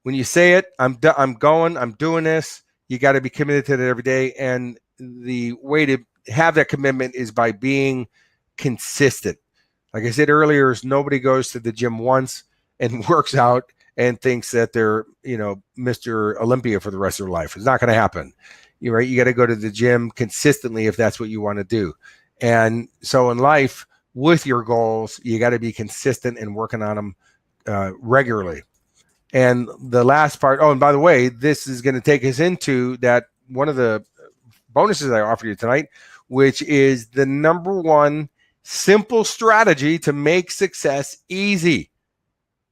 When you say it, I'm doing this, you got to be committed to it every day. And the way to have that commitment is by being consistent. Like I said earlier, is nobody goes to the gym once and works out and thinks that they're, Mr. Olympia for the rest of their life. It's not going to happen. You're right. You got to go to the gym consistently if that's what you want to do. And so in life, with your goals, you got to be consistent and working on them regularly. And the last part, and by the way, this is going to take us into that one of the bonuses I offer you tonight, which is the number one simple strategy to make success easy.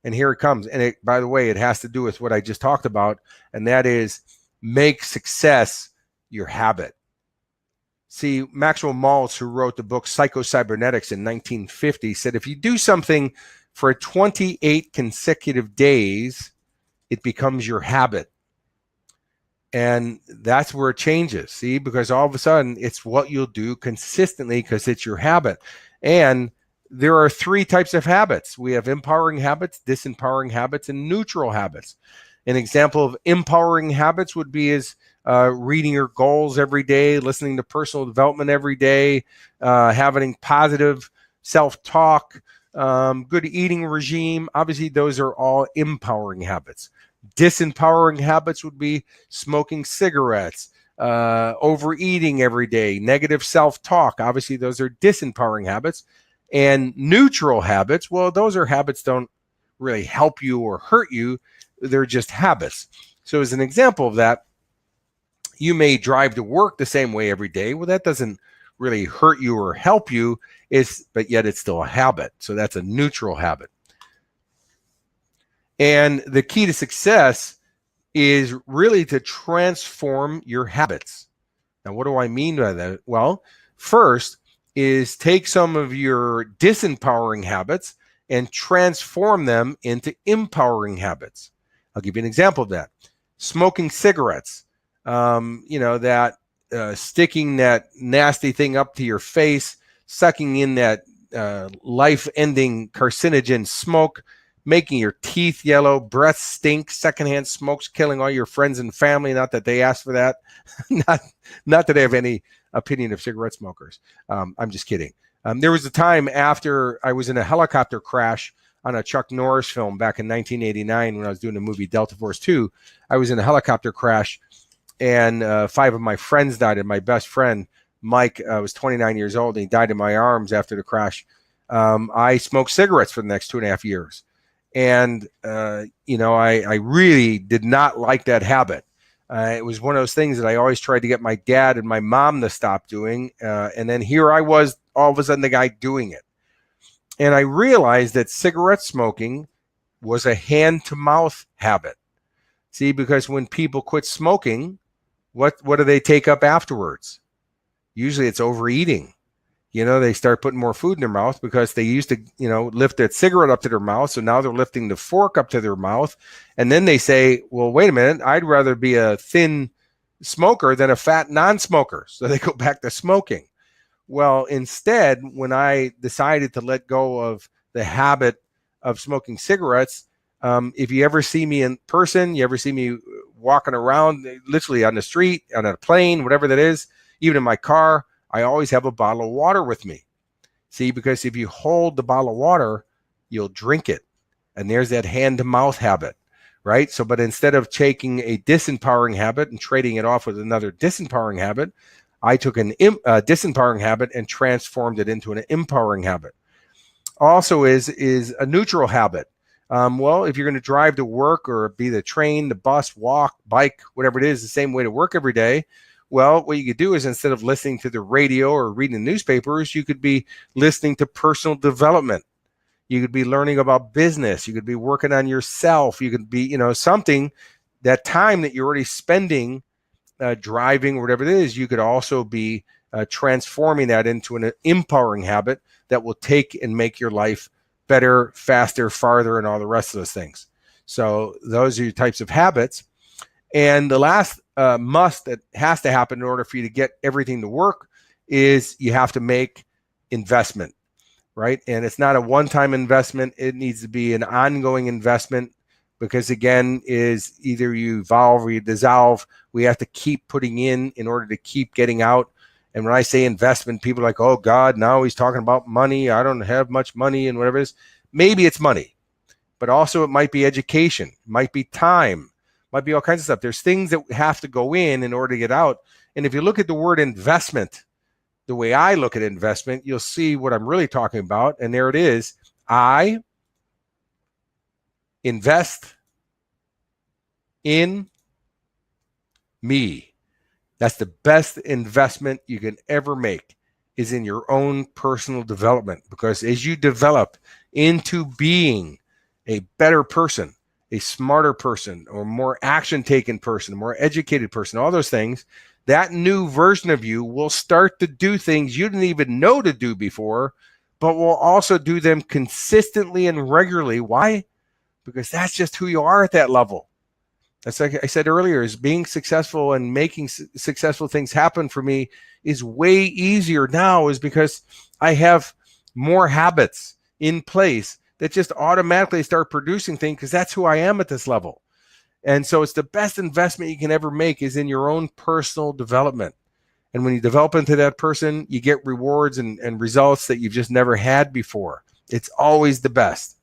And here it comes. And by the way, it has to do with what I just talked about, and that is make success your habit. See, Maxwell Maltz, who wrote the book Psycho-Cybernetics in 1950, said if you do something for 28 consecutive days, it becomes your habit. And that's where it changes, see, because all of a sudden it's what you'll do consistently because it's your habit. And there are three types of habits. We have empowering habits, disempowering habits, and neutral habits. An example of empowering habits would be reading your goals every day, listening to personal development every day, having positive self-talk, good eating regime. Obviously, those are all empowering habits. Disempowering habits would be smoking cigarettes, overeating every day, negative self-talk. Obviously, those are disempowering habits. And neutral habits, well, those are habits don't really help you or hurt you. They're just habits. So as an example of that, you may drive to work the same way every day. Well, that doesn't really hurt you or help you, but yet it's still a habit. So that's a neutral habit. And the key to success is really to transform your habits. Now, what do I mean by that? Well, first is take some of your disempowering habits and transform them into empowering habits. I'll give you an example of that. Smoking cigarettes. That sticking that nasty thing up to your face, sucking in that life-ending carcinogen smoke, making your teeth yellow, breath stink, secondhand smoke's killing all your friends and family. Not that they asked for that. not that I have any opinion of cigarette smokers. I'm just kidding. There was a time after I was in a helicopter crash on a Chuck Norris film back in 1989 when I was doing the movie Delta Force 2. I was in a helicopter crash, and 5 of my friends died. And my best friend, Mike, was 29 years old, and he died in my arms after the crash. I smoked cigarettes for the next 2.5 years. And, I really did not like that habit. It was one of those things that I always tried to get my dad and my mom to stop doing. And then here I was, all of a sudden, the guy doing it. And I realized that cigarette smoking was a hand-to-mouth habit. See, because when people quit smoking, what do they take up afterwards? Usually it's overeating. They start putting more food in their mouth because they used to, lift that cigarette up to their mouth. So now they're lifting the fork up to their mouth. And then they say, well, wait a minute, I'd rather be a thin smoker than a fat non-smoker. So they go back to smoking. Well, instead, when I decided to let go of the habit of smoking cigarettes, if you ever see me in person, you ever see me walking around literally on the street, on a plane, whatever that is, even in my car, I always have a bottle of water with me. See, because if you hold the bottle of water, you'll drink it. And there's that hand-to-mouth habit, right? So, but instead of taking a disempowering habit and trading it off with another disempowering habit, I took an disempowering habit and transformed it into an empowering habit. Also is a neutral habit. Well, if you're going to drive to work or be the train, the bus, walk, bike, whatever it is, the same way to work every day, well, what you could do is instead of listening to the radio or reading the newspapers, you could be listening to personal development. You could be learning about business. You could be working on yourself. You could be, something, that time that you're already spending driving or whatever it is, you could also be transforming that into an empowering habit that will take and make your life better, faster, farther, and all the rest of those things. So those are your types of habits. And the last must that has to happen in order for you to get everything to work is you have to make investment, right? And it's not a one-time investment. It needs to be an ongoing investment because, again, is either you evolve or you dissolve. We have to keep putting in order to keep getting out. And when I say investment, people are like, oh, God, now he's talking about money. I don't have much money and whatever it is. Maybe it's money, but also it might be education, it might be time, might be all kinds of stuff. There's things that have to go in order to get out. And if you look at the word investment, the way I look at investment, you'll see what I'm really talking about. And there it is. I invest in me. That's the best investment you can ever make, is in your own personal development. Because as you develop into being a better person, a smarter person, or more action-taken person, a more educated person, all those things, that new version of you will start to do things you didn't even know to do before, but will also do them consistently and regularly. Why? Because that's just who you are at that level. That's like I said earlier, is being successful and making successful things happen for me is way easier now, is because I have more habits in place that just automatically start producing things because that's who I am at this level. And so it's the best investment you can ever make is in your own personal development. And when you develop into that person, you get rewards and results that you've just never had before. It's always the best.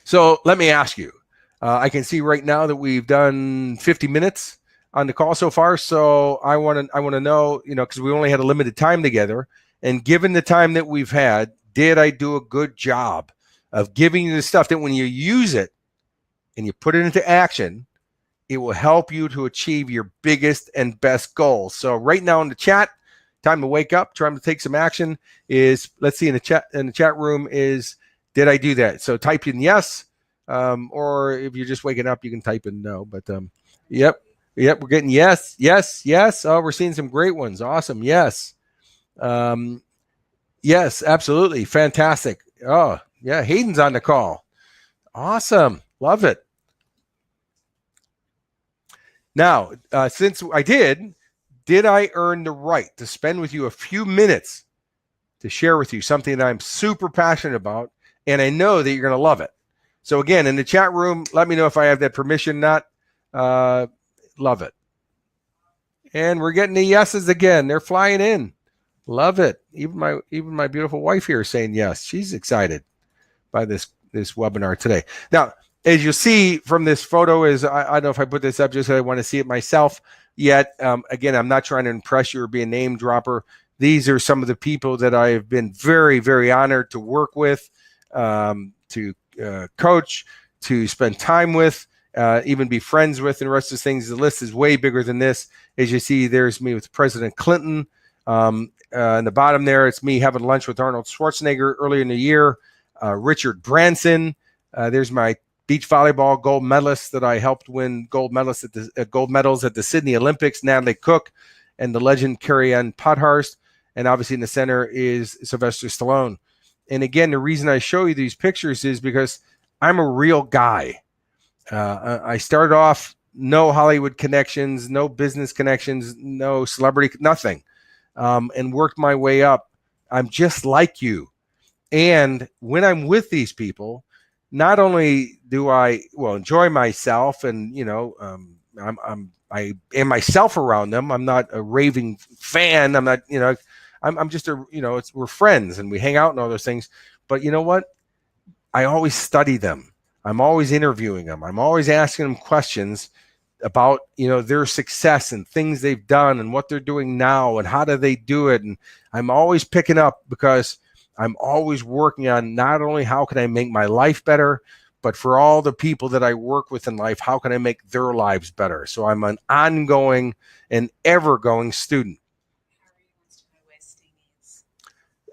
So let me ask you, I can see right now that we've done 50 minutes on the call so far. So I want to know, because we only had a limited time together, and given the time that we've had, did I do a good job of giving you the stuff that when you use it and you put it into action, it will help you to achieve your biggest and best goals. So right now in the chat, time to wake up, time to take some action is, let's see in the chat room is, did I do that? So type in yes, or if you're just waking up, you can type in no. But yep, we're getting yes. Oh, we're seeing some great ones. Awesome. Yes. Yes, absolutely. Fantastic. Oh, yeah. Hayden's on the call. Awesome. Love it. Now, since I did I earn the right to spend with you a few minutes to share with you something that I'm super passionate about, and I know that you're going to love it. So again, in the chat room, let me know if I have that permission or not. Love it. And we're getting the yeses again. They're flying in. Love it. Even my beautiful wife here is saying yes. She's excited by this webinar today. Now, as you see from this photo, I don't know if I put this up just so I want to see it myself yet. Again, I'm not trying to impress you or be a name dropper. These are some of the people that I have been very, very honored to work with, to coach, to spend time with, even be friends with, and the rest of the things. The list is way bigger than this. As you see, there's me with President Clinton. In the bottom there, it's me having lunch with Arnold Schwarzenegger earlier in the year. Richard Branson. There's my beach volleyball gold medalist that I helped win gold medals at the Sydney Olympics, Natalie Cook, and the legend Carrie-Ann Pothurst. And obviously in the center is Sylvester Stallone. And again, the reason I show you these pictures is because I'm a real guy. I started off no Hollywood connections, no business connections, no celebrity, nothing, and worked my way up. I'm just like you. And when I'm with these people, not only do I enjoy myself, and I am myself around them. I'm not a raving fan. I'm not, I'm just we're friends and we hang out and all those things. But you know what? I always study them. I'm always interviewing them. I'm always asking them questions about, their success and things they've done and what they're doing now and how do they do it. And I'm always picking up because I'm always working on not only how can I make my life better, but for all the people that I work with in life, how can I make their lives better? So I'm an ongoing and ever-going student.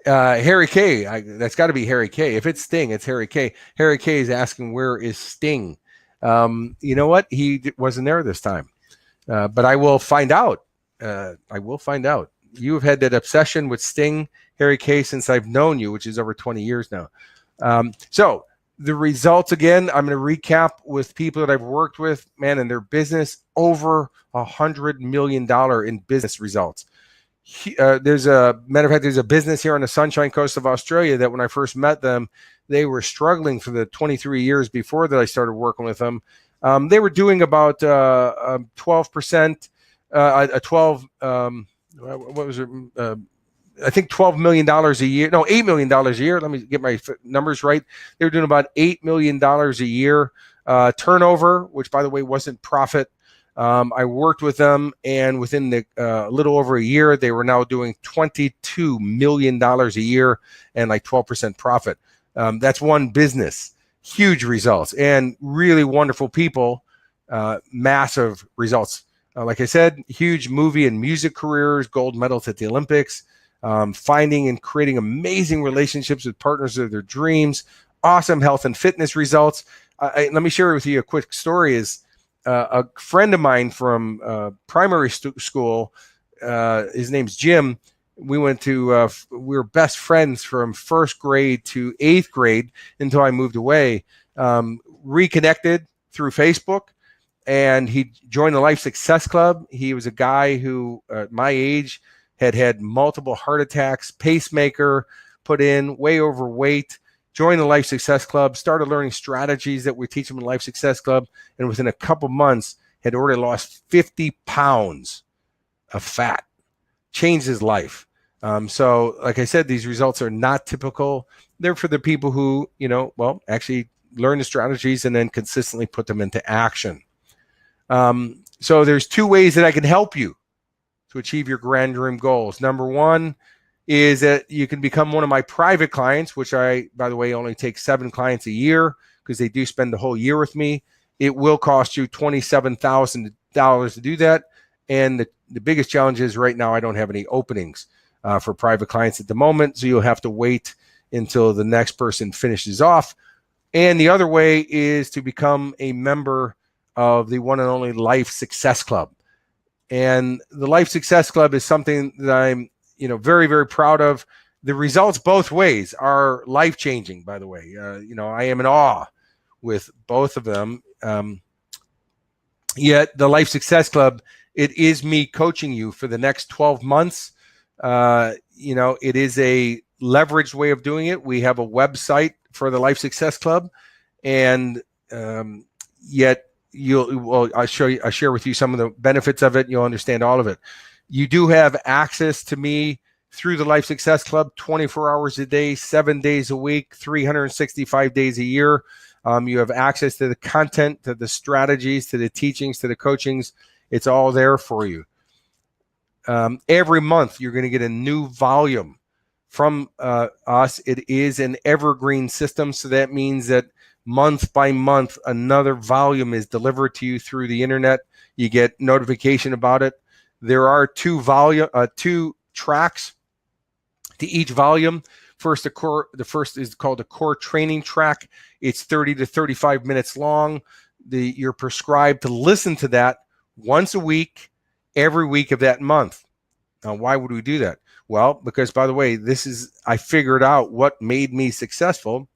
Harry K. That's got to be Harry K. If it's Sting, it's Harry K. Harry K. is asking, where is Sting? You know what? He wasn't there this time. But I will find out. You have had that obsession with Sting, Harry K., since I've known you, which is over 20 years now. So the results, again, I'm going to recap with people that I've worked with, man, in their business, over $100 million in business results. There's a business here on the Sunshine Coast of Australia that when I first met them, they were struggling for the 23 years before that I started working with them. They were doing about 12%, what was it? I think $12 million a year. No, $8 million a year. Let me get my numbers right. They were doing about $8 million a year turnover, which, by the way, wasn't profit. I worked with them, and within the little over a year, they were now doing $22 million a year and like 12% profit. That's one business. Huge results and really wonderful people. Massive results. Like I said, huge movie and music careers, gold medals at the Olympics, finding and creating amazing relationships with partners of their dreams, awesome health and fitness results. Let me share with you a quick story. Is a friend of mine from primary school, his name's Jim. We were best friends from first grade to 8th grade until I moved away. Reconnected through Facebook. And he joined the Life Success Club. He was a guy who, at my age, had multiple heart attacks, pacemaker put in, way overweight, joined the Life Success Club, started learning strategies that we teach him in the Life Success Club, and within a couple months had already lost 50 pounds of fat, changed his life. So like I said, these results are not typical. They're for the people who, actually learn the strategies, and then consistently put them into action. So there's 2 ways that I can help you to achieve your grand dream goals. Number 1 is that you can become one of my private clients, which I, by the way, only take 7 clients a year because they do spend the whole year with me. It will cost you $27,000 to do that. And the biggest challenge is right now I don't have any openings for private clients at the moment. So you'll have to wait until the next person finishes off. And the other way is to become a member of the one and only Life Success Club. And the Life Success Club is something that I'm, very, very proud of. The results both ways are life-changing, by the way. I am in awe with both of them. Yet the Life Success Club, it is me coaching you for the next 12 months. It is a leveraged way of doing it. We have a website for the Life Success Club, and yet I'll share with you some of the benefits of it. You'll understand all of it. You do have access to me through the Life Success Club 24 hours a day, 7 days a week, 365 days a year. You have access to the content, to the strategies, to the teachings, to the coachings. It's all there for you. Every month, you're going to get a new volume from us. It is an evergreen system. So that means that month by month, another volume is delivered to you through the internet. You get notification about it. There are 2 tracks to each volume. The first is called the core training track. It's 30 to 35 minutes long. You're prescribed to listen to that once a week, every week of that month. Now, why would we do that? Well, because, by the way, I figured out what made me successful.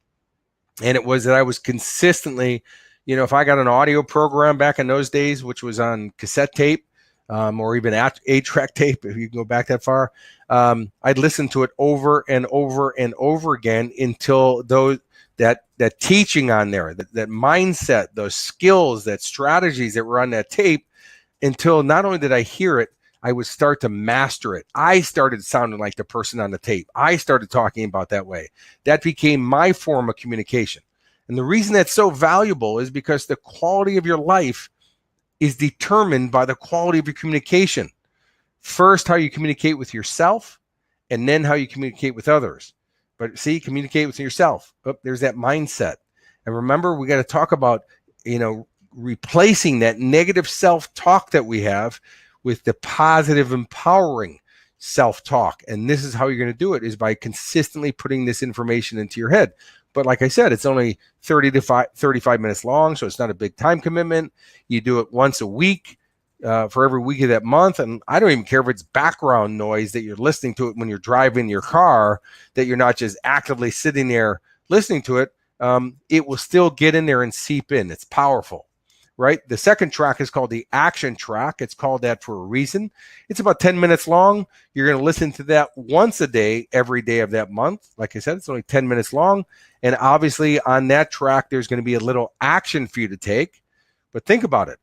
And it was that I was consistently, if I got an audio program back in those days, which was on cassette tape, or even 8-track tape, if you can go back that far, I'd listen to it over and over and over again until that teaching on there, that mindset, those skills, that strategies that were on that tape, until not only did I hear it, I would start to master it. I started sounding like the person on the tape. I started talking about that way. That became my form of communication. And the reason that's so valuable is because the quality of your life is determined by the quality of your communication. First, how you communicate with yourself, and then how you communicate with others. But see, communicate with yourself. Oh, there's that mindset. And remember, we got to talk about, replacing that negative self-talk that we have with the positive, empowering self-talk. And this is how you're going to do it, is by consistently putting this information into your head. But like I said, it's only 30 to 35 minutes long, so it's not a big time commitment. You do it once a week for every week of that month. And I don't even care if it's background noise that you're listening to it when you're driving your car, that you're not just actively sitting there listening to it. It will still get in there and seep in. It's powerful, right? The second track is called the action track. It's called that for a reason. It's about 10 minutes long. You're going to listen to that once a day, every day of that month. Like I said, it's only 10 minutes long. And obviously on that track, there's going to be a little action for you to take. But think about it.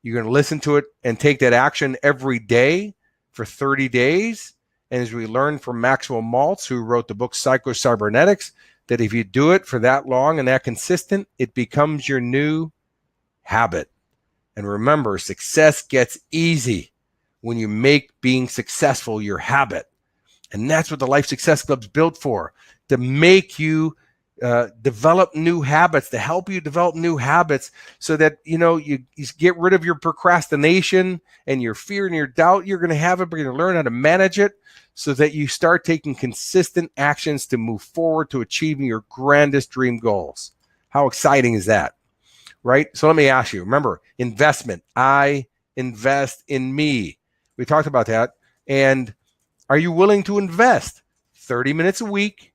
You're going to listen to it and take that action every day for 30 days. And as we learned from Maxwell Maltz, who wrote the book Psycho-Cybernetics, that if you do it for that long and that consistent, it becomes your new habit. And remember, success gets easy when you make being successful your habit. And that's what the Life Success Club's built for, to make you develop new habits, to help you develop new habits so that, you get rid of your procrastination and your fear and your doubt. You're going to have it, but you're going to learn how to manage it so that you start taking consistent actions to move forward to achieving your grandest dream goals. How exciting is that? Right? So let me ask you, remember, investment. I invest in me. We talked about that. And are you willing to invest 30 minutes a week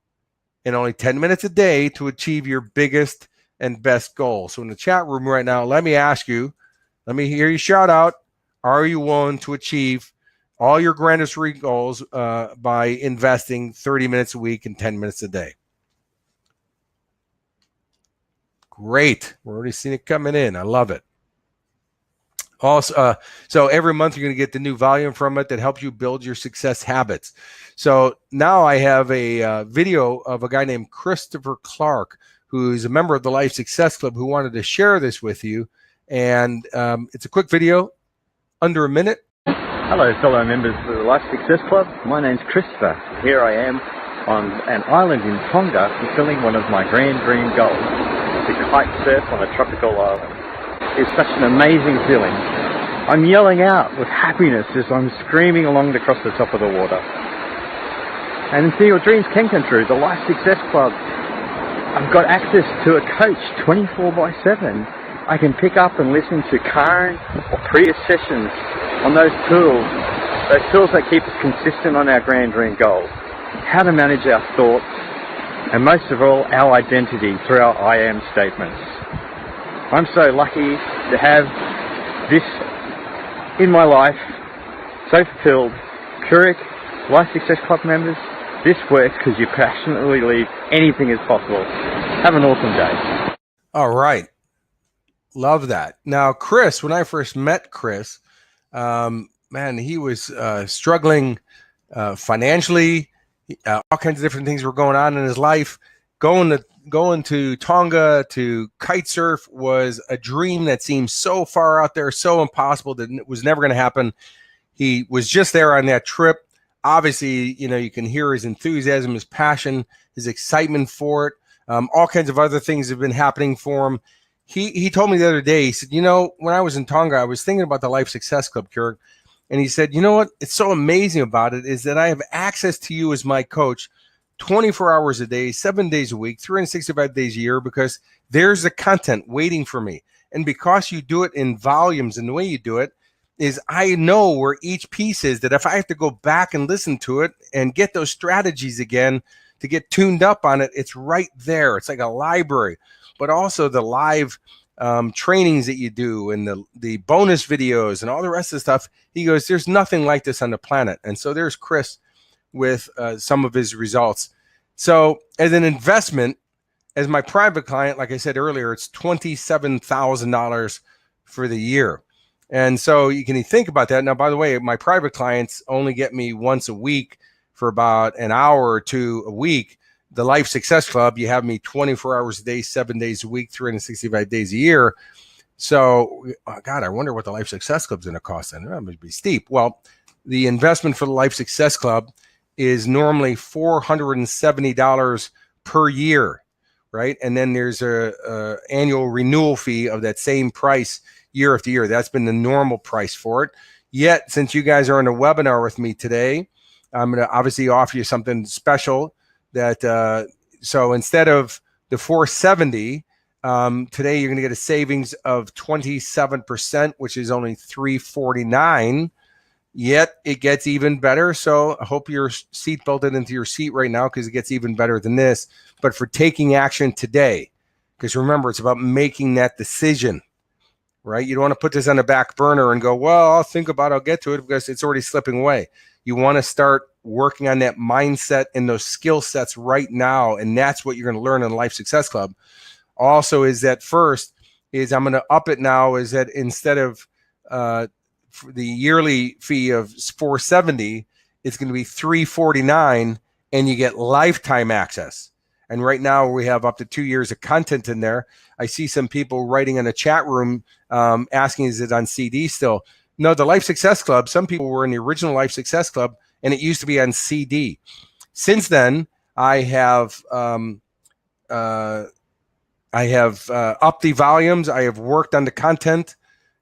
and only 10 minutes a day to achieve your biggest and best goal? So in the chat room right now, let me ask you, let me hear you shout out, are you willing to achieve all your grandest dream goals by investing 30 minutes a week and 10 minutes a day? Great. We're already seeing it coming in. I love it. Also, so every month you're going to get the new volume from it that helps you build your success habits. So now I have a video of a guy named Christopher Clark, who's a member of the Life Success Club, who wanted to share this with you. And it's a quick video, under a minute. Hello, fellow members of the Life Success Club. My name's Christopher. Here I am on an island in Tonga, fulfilling one of my grand dream goals, to kite surf on a tropical island. It's such an amazing feeling. I'm yelling out with happiness as I'm screaming along across the top of the water. And so your dreams can come true. The Life Success Club, I've got access to a coach 24/7. I can pick up and listen to Karen or Priya sessions on those tools that keep us consistent on our grand dream goals. How to manage our thoughts, and most of all, our identity through our I am statements. I'm so lucky to have this in my life, so fulfilled. Kurek, Life Success Club members, this works because you passionately believe anything is possible. Have an awesome day. All right. Love that. Now, Chris, when I first met Chris, man, he was struggling financially. All kinds of different things were going on in his life. Going to Tonga to kite surf was a dream that seemed so far out there, so impossible that it was never going to happen. He was just there on that trip. Obviously, you can hear his enthusiasm, his passion, his excitement for it. All kinds of other things have been happening for him. He told me the other day, he said, when I was in Tonga, I was thinking about the Life Success Club, Kurek. And he said, you know what? It's so amazing about it is that I have access to you as my coach 24 hours a day, 7 days a week, 365 days a year, because there's the content waiting for me. And because you do it in volumes, and the way you do it is I know where each piece is, that if I have to go back and listen to it and get those strategies again to get tuned up on it, it's right there. It's like a library. But also the live trainings that you do and the bonus videos and all the rest of the stuff. He goes, there's nothing like this on the planet. And so there's Chris with some of his results. So as an investment, as my private client, like I said earlier, it's $27,000 for the year. And so you can think about that. Now, by the way, my private clients only get me once a week for about an hour or two a week. The Life Success Club, you have me 24 hours a day, 7 days a week, 365 days a year. So, God, I wonder what the Life Success Club is going to cost. Then that must be steep. Well, the investment for the Life Success Club is normally $470 per year, right? And then there's a annual renewal fee of that same price year after year. That's been the normal price for it. Yet, since you guys are in a webinar with me today, I'm going to obviously offer you something special. That so instead of the 470, today you're going to get a savings of 27%, which is only 349. Yet it gets even better. So I hope you're seat belted into your seat right now, because it gets even better than this. But for taking action today, because remember, it's about making that decision, right? You don't want to put this on the back burner and go, well, I'll think about it, I'll get to it, because it's already slipping away. You want to start working on that mindset and those skill sets right now. And that's what you're going to learn in the Life Success Club. Also is that first is I'm going to up it now, is that instead of the yearly fee of $470, it's going to be $349, and you get lifetime access. And right now we have up to 2 years of content in there. I see some people writing in the chat room asking, is it on CD still? No, the Life Success Club, some people were in the original Life Success Club, and it used to be on CD. Since then, I have upped the volumes. I have worked on the content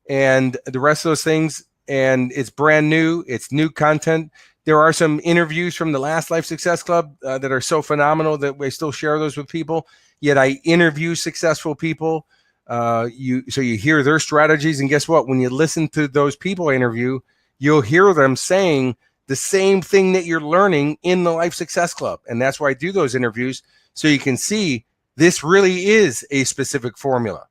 and the rest of those things, and it's brand new. It's new content. There are some interviews from the last Life Success Club that are so phenomenal that we still share those with people. Yet I interview successful people. So you hear their strategies, and guess what? When you listen to those people I interview, you'll hear them saying the same thing that you're learning in the Life Success Club. And that's why I do those interviews, so you can see this really is a specific formula.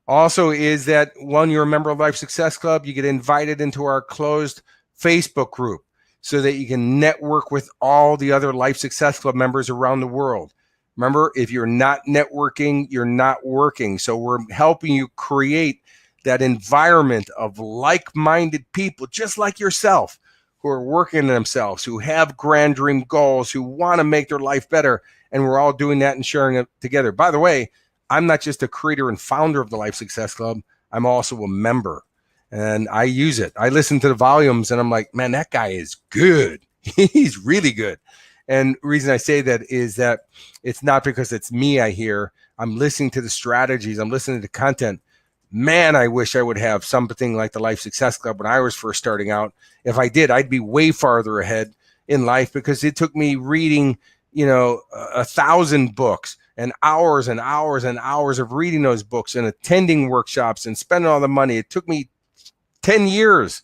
Also is that when you're a member of Life Success Club, you get invited into our closed Facebook group so that you can network with all the other Life Success Club members around the world. Remember, if you're not networking, you're not working. So we're helping you create that environment of like-minded people, just like yourself, who who are working on themselves, who have grand dream goals, who want to make their life better. And we're all doing that and sharing it together. By the way, I'm not just a creator and founder of the Life Success Club. I'm also a member, and I use it. I listen to the volumes and I'm like, man, that guy is good. He's really good. And the reason I say that is that it's not because it's me I hear. I'm listening to the strategies. I'm listening to the content. Man, I wish I would have something like the Life Success Club when I was first starting out. If I did, I'd be way farther ahead in life, because it took me reading, 1,000 books and hours and hours and hours of reading those books and attending workshops and spending all the money. It took me 10 years,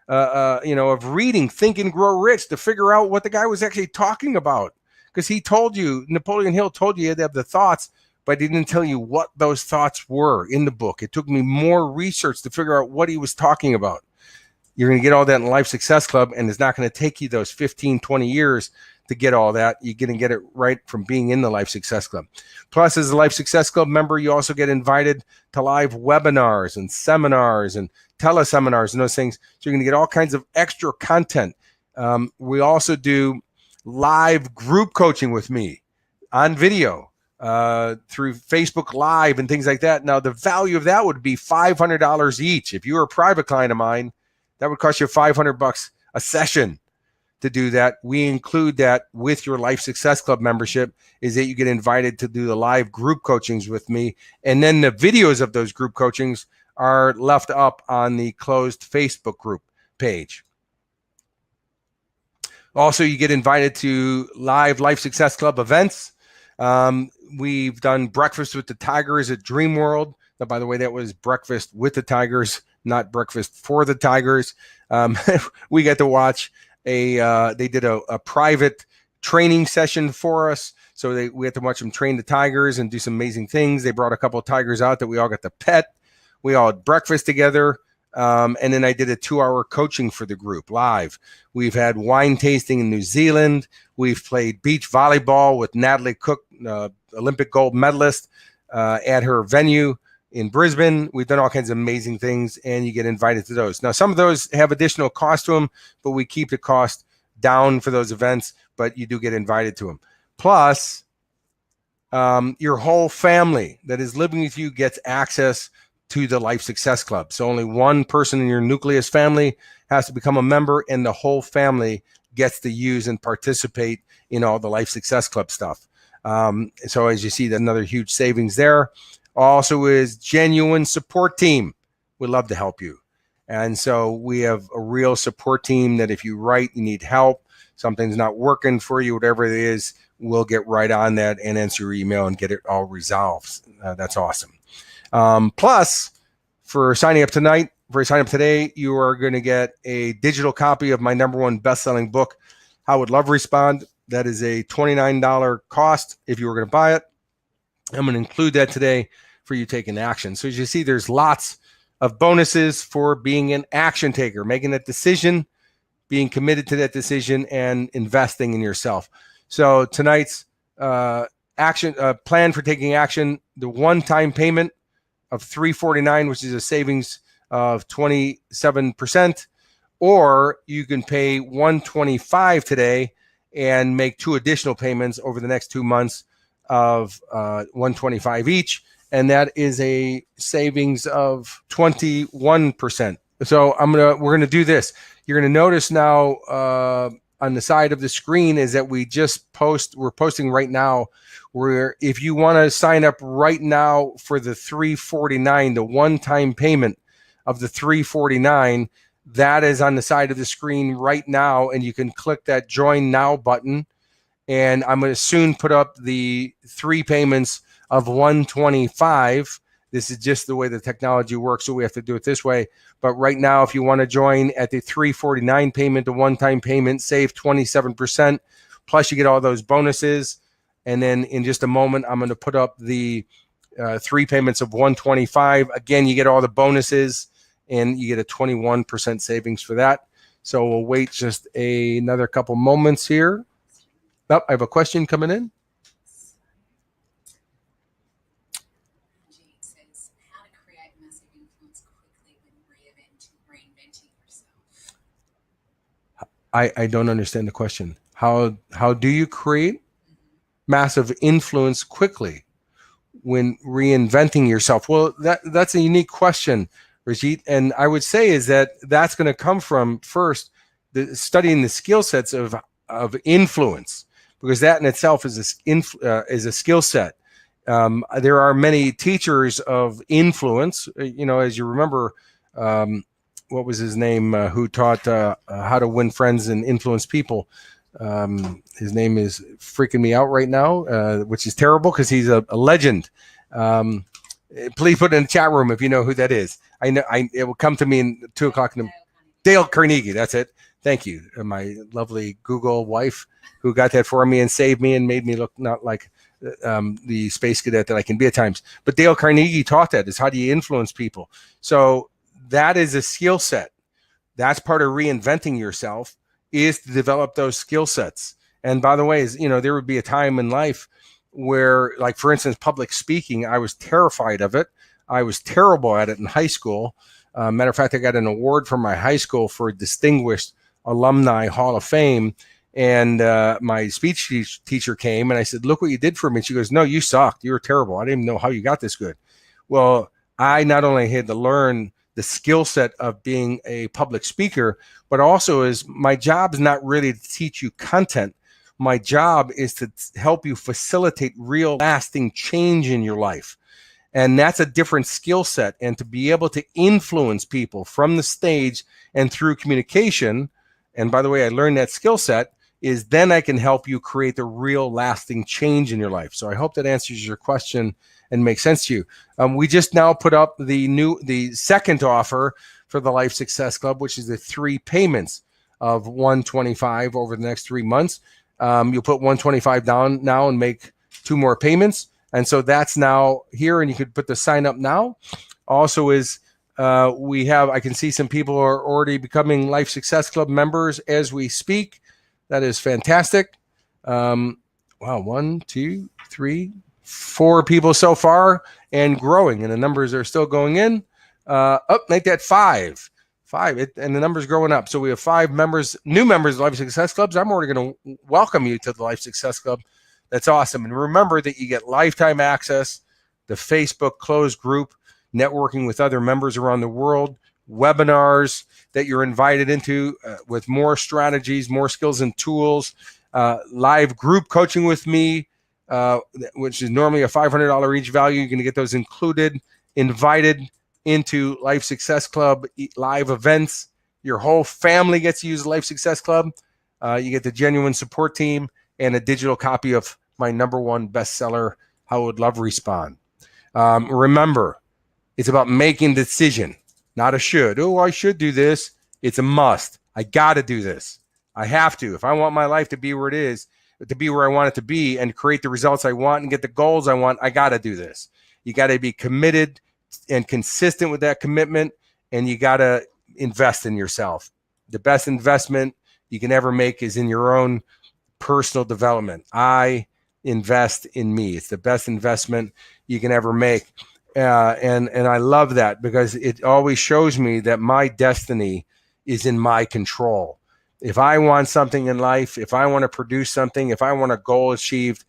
of reading Think and Grow Rich to figure out what the guy was actually talking about. Because he told you, Napoleon Hill told you had to have the thoughts, but he didn't tell you what those thoughts were in the book. It took me more research to figure out what he was talking about. You're going to get all that in Life Success Club, and it's not going to take you those 15, 20 years to get all that. You're going to get it right from being in the Life Success Club. Plus, as a Life Success Club member, you also get invited to live webinars and seminars and teleseminars and those things. So you're going to get all kinds of extra content. We also do live group coaching with me on video through Facebook Live and things like that. Now, the value of that would be $500 each. If you were a private client of mine, that would cost you $500 a session to do that. We include that with your Life Success Club membership, is that you get invited to do the live group coachings with me. And then the videos of those group coachings are left up on the closed Facebook group page. Also, you get invited to live Life Success Club events. We've done Breakfast with the Tigers at Dream World. Now, by the way, that was Breakfast with the Tigers, not Breakfast for the Tigers. We got to watch they did a private training session for us. So we had to watch them train the tigers and do some amazing things. They brought a couple of tigers out that we all got to pet. We all had breakfast together. And then I did a 2-hour coaching for the group live. We've had wine tasting in New Zealand. We've played beach volleyball with Natalie Cook, Olympic gold medalist, at her venue in Brisbane. We've done all kinds of amazing things, and you get invited to those. Now, some of those have additional cost to them, but we keep the cost down for those events, but you do get invited to them. Plus, your whole family that is living with you gets access to the Life Success Club. So only one person in your nucleus family has to become a member, and the whole family gets to use and participate in all the Life Success Club stuff. So as you see, another huge savings there. Also is genuine support team. We'd love to help you. And so we have a real support team that if you write, you need help, something's not working for you, whatever it is, we'll get right on that and answer your email and get it all resolved. That's awesome. Plus, for signing up today, you are going to get a digital copy of my #1 best-selling book, How Would Love Respond? That is a $29 cost if you were going to buy it. I'm going to include that today for you taking action. So as you see, there's lots of bonuses for being an action taker, making that decision, being committed to that decision, and investing in yourself. So tonight's action plan for taking action, the one-time payment of $349, which is a savings of 27%, or you can pay $125 today and make 2 additional payments over the next 2 months of $125 each, and that is a savings of 21%. So we're gonna do this. You're gonna notice now on the side of the screen is that we're posting right now. Where if you want to sign up right now for the $349, the one-time payment of the $349, that is on the side of the screen right now, and you can click that Join Now button. And I'm going to soon put up the 3 payments of $125. This is just the way the technology works, so we have to do it this way. But right now, if you want to join at the $349 payment, the one-time payment, save 27%. Plus, you get all those bonuses. And then in just a moment, I'm going to put up the 3 payments of $125. Again, you get all the bonuses, and you get a 21% savings for that. So we'll wait just another couple moments here. Oh, I have a question coming in. It says how to create massive influence quickly when reinventing yourself. I don't understand the question. How do you create massive influence quickly when reinventing yourself? Well, that's a unique question, Rajit. And I would say is that that's going to come from first studying the skill sets of influence, because that in itself is a skill set. There are many teachers of influence. As you remember, what was his name, who taught how to win friends and influence people. His name is freaking me out right now, which is terrible because he's a legend. Please put it in the chat room if you know who that is. I know it will come to me in 2:00 in the Dale Carnegie. That's it. Thank you, my lovely Google wife, who got that for me and saved me and made me look not like the space cadet that I can be at times. But Dale Carnegie taught that, is how do you influence people. So that is a skill set. That's part of reinventing yourself, is to develop those skill sets. And by the way, there would be a time in life where, like, for instance, public speaking, I was terrified of it. I was terrible at it in high school. Matter of fact, I got an award from my high school for Distinguished Alumni Hall of Fame. And my speech teacher came and I said, look what you did for me. And she goes, no, you sucked. You were terrible. I didn't even know how you got this good. Well, I not only had to learn the skill set of being a public speaker, but also is my job is not really to teach you content. My job is to help you facilitate real lasting change in your life. And that's a different skill set. And to be able to influence people from the stage and through communication, and by the way, I learned that skill set, is then I can help you create the real lasting change in your life. So I hope that answers your question and makes sense to you. We just now put up the second offer for the Life Success Club, which is the 3 payments of $125 over the next 3 months. You'll put $125 down now and make 2 more payments. And so that's now here, and you could put the sign up now. Also is I can see some people are already becoming Life Success Club members as we speak. That is fantastic. Wow, 1, 2, 3, 4 people so far, and growing, and the numbers are still going in. Make that 5. And the number's growing up. So we have 5 members, new members of Life Success Clubs. I'm already going to welcome you to the Life Success Club. That's awesome. And remember that you get lifetime access, the Facebook closed group, networking with other members around the world, webinars that you're invited into with more strategies, more skills and tools, live group coaching with me, which is normally a $500 each value. You're going to get those included, invited into Life Success Club live events. Your whole family gets to use Life Success Club. You get the genuine support team and a digital copy of my #1 bestseller, How Would Love Respond. Remember, it's about making the decision, not a should. Oh, I should do this. It's a must. I got to do this. I have to. If I want my life to be where it is, to be where I want it to be, and create the results I want and get the goals I want, I got to do this. You got to be committed and consistent with that commitment, and you got to invest in yourself. The best investment you can ever make is in your own personal development. I invest in me. It's the best investment you can ever make. And I love that, because it always shows me that my destiny is in my control. If I want something in life, if I want to produce something, if I want a goal achieved,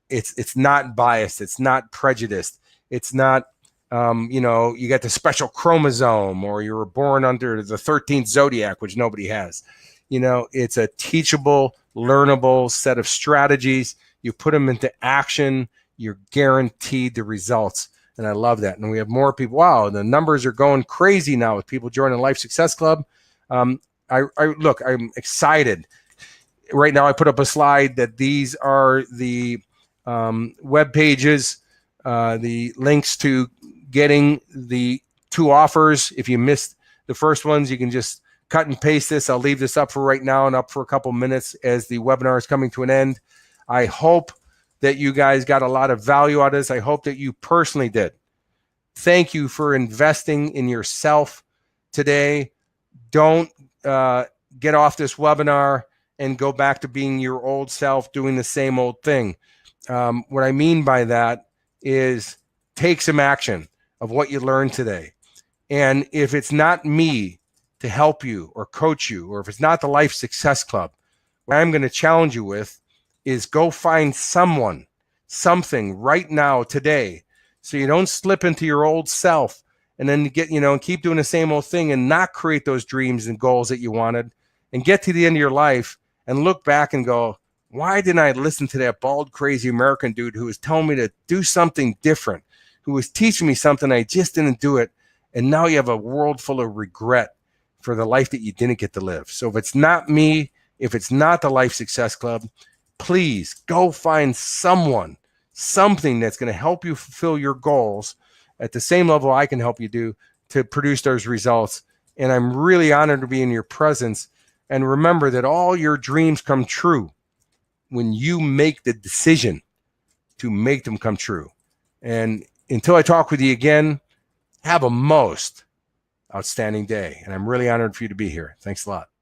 it's not biased. It's not prejudiced. It's not, you got the special chromosome, or you were born under the 13th zodiac, which nobody has. It's a teachable, learnable set of strategies. You put them into action, you're guaranteed the results. And I love that. And we have more people. Wow, the numbers are going crazy now with people joining Life Success Club. I'm excited. Right now, I put up a slide that these are the web pages, the links to getting the 2 offers. If you missed the first ones, you can just cut and paste this. I'll leave this up for right now and up for a couple minutes as the webinar is coming to an end. I hope that you guys got a lot of value out of this. I hope that you personally did. Thank you for investing in yourself today. Don't get off this webinar and go back to being your old self, doing the same old thing. What I mean by that is take some action of what you learned today. And if it's not me to help you or coach you, or if it's not the Life Success Club, what I'm going to challenge you with is go find someone, something right now, today, so you don't slip into your old self and then get, and keep doing the same old thing and not create those dreams and goals that you wanted, and get to the end of your life and look back and go, why didn't I listen to that bald, crazy American dude who was telling me to do something different, who was teaching me something, I just didn't do it. And now you have a world full of regret for the life that you didn't get to live. So if it's not me, if it's not the Life Success Club, please go find someone, something that's going to help you fulfill your goals at the same level I can help you do to produce those results. And I'm really honored to be in your presence. And remember that all your dreams come true when you make the decision to make them come true. And until I talk with you again, have a most outstanding day. And I'm really honored for you to be here. Thanks a lot.